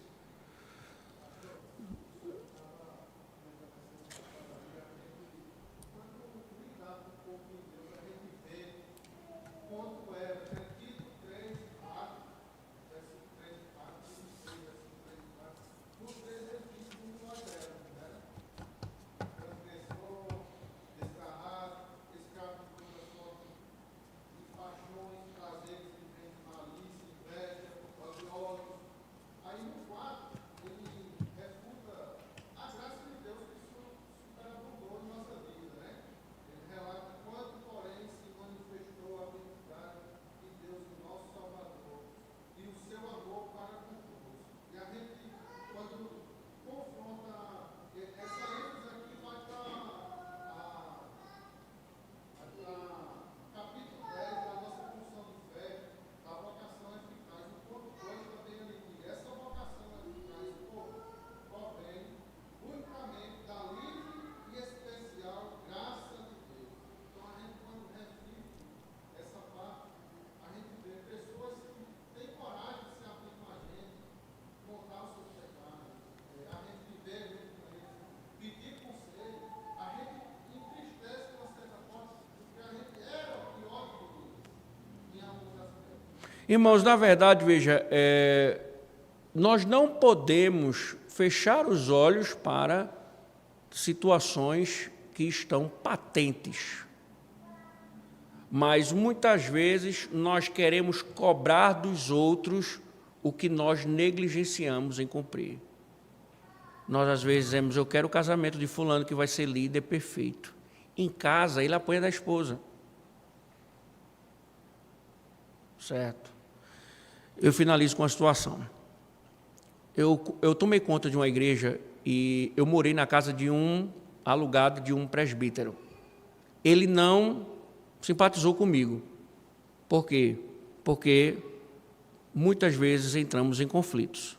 Irmãos, na verdade, veja, nós não podemos fechar os olhos para situações que estão patentes. Mas, muitas vezes, nós queremos cobrar dos outros o que nós negligenciamos em cumprir. Nós, às vezes, dizemos, eu quero o casamento de fulano que vai ser líder perfeito. Em casa, ele apanha da esposa. Certo? Eu finalizo com a situação. Eu tomei conta de uma igreja e eu morei na casa alugado de um presbítero. Ele não simpatizou comigo. Por quê? Porque muitas vezes entramos em conflitos.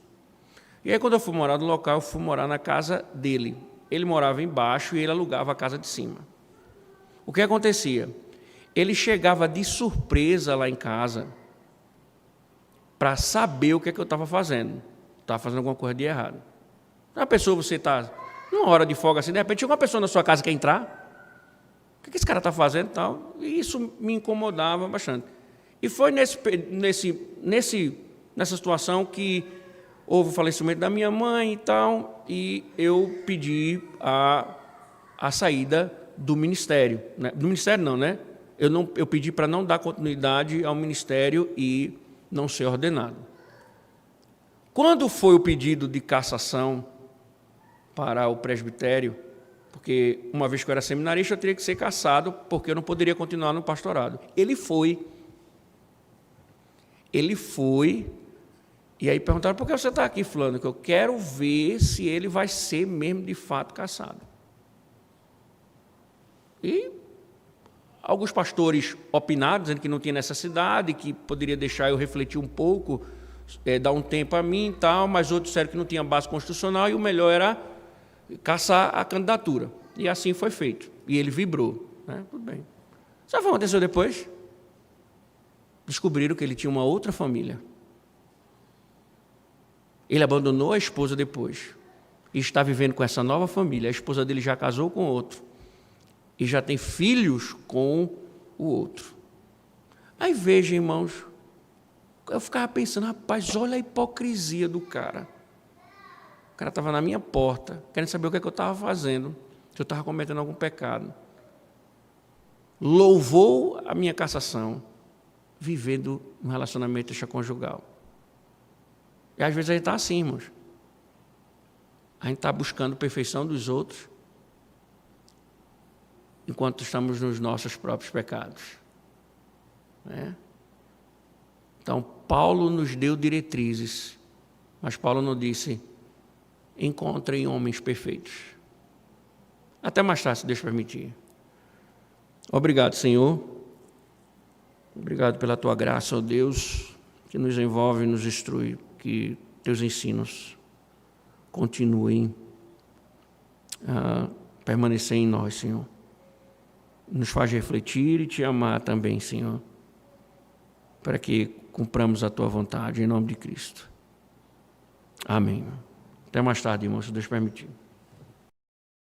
E aí, quando eu fui morar no local, eu fui morar na casa dele. Ele morava embaixo e ele alugava a casa de cima. O que acontecia? Ele chegava de surpresa lá em casa para saber o que eu estava fazendo. Estava fazendo alguma coisa de errado. Uma pessoa, você está numa hora de folga assim, de repente chega uma pessoa na sua casa que quer entrar. O que esse cara está fazendo e tal? E isso me incomodava bastante. E foi nessa situação que houve o falecimento da minha mãe e tal, e eu pedi a saída do ministério. Né? Do ministério não, né? Eu pedi para não dar continuidade ao ministério e não ser ordenado. Quando foi o pedido de cassação para o presbitério, porque uma vez que eu era seminarista, eu teria que ser cassado, porque eu não poderia continuar no pastorado. Ele foi, e aí perguntaram, por que você está aqui, fulano? Que eu quero ver se ele vai ser mesmo de fato cassado. E alguns pastores opinaram, dizendo que não tinha necessidade, que poderia deixar eu refletir um pouco, dar um tempo a mim e tal, mas outros disseram que não tinha base constitucional e o melhor era caçar a candidatura. E assim foi feito. E ele vibrou. Né? Tudo bem. Sabe o que aconteceu depois? Descobriram que ele tinha uma outra família. Ele abandonou a esposa depois. E está vivendo com essa nova família. A esposa dele já casou com outro. E já tem filhos com o outro. Aí veja, irmãos, eu ficava pensando, rapaz, olha a hipocrisia do cara. O cara estava na minha porta, querendo saber o que eu estava fazendo, se eu estava cometendo algum pecado. Louvou a minha cassação, vivendo um relacionamento extraconjugal. E às vezes a gente está assim, irmãos. A gente está buscando a perfeição dos outros, enquanto estamos nos nossos próprios pecados. Né? Então, Paulo nos deu diretrizes, mas Paulo não disse, encontrem homens perfeitos. Até mais tarde, se Deus permitir. Obrigado, Senhor. Obrigado pela Tua graça, ó Deus, que nos envolve e nos instrui, que Teus ensinos continuem a permanecer em nós, Senhor. Nos faz refletir e Te amar também, Senhor, para que cumpramos a Tua vontade, em nome de Cristo. Amém. Até mais tarde, irmãos, se Deus permitir.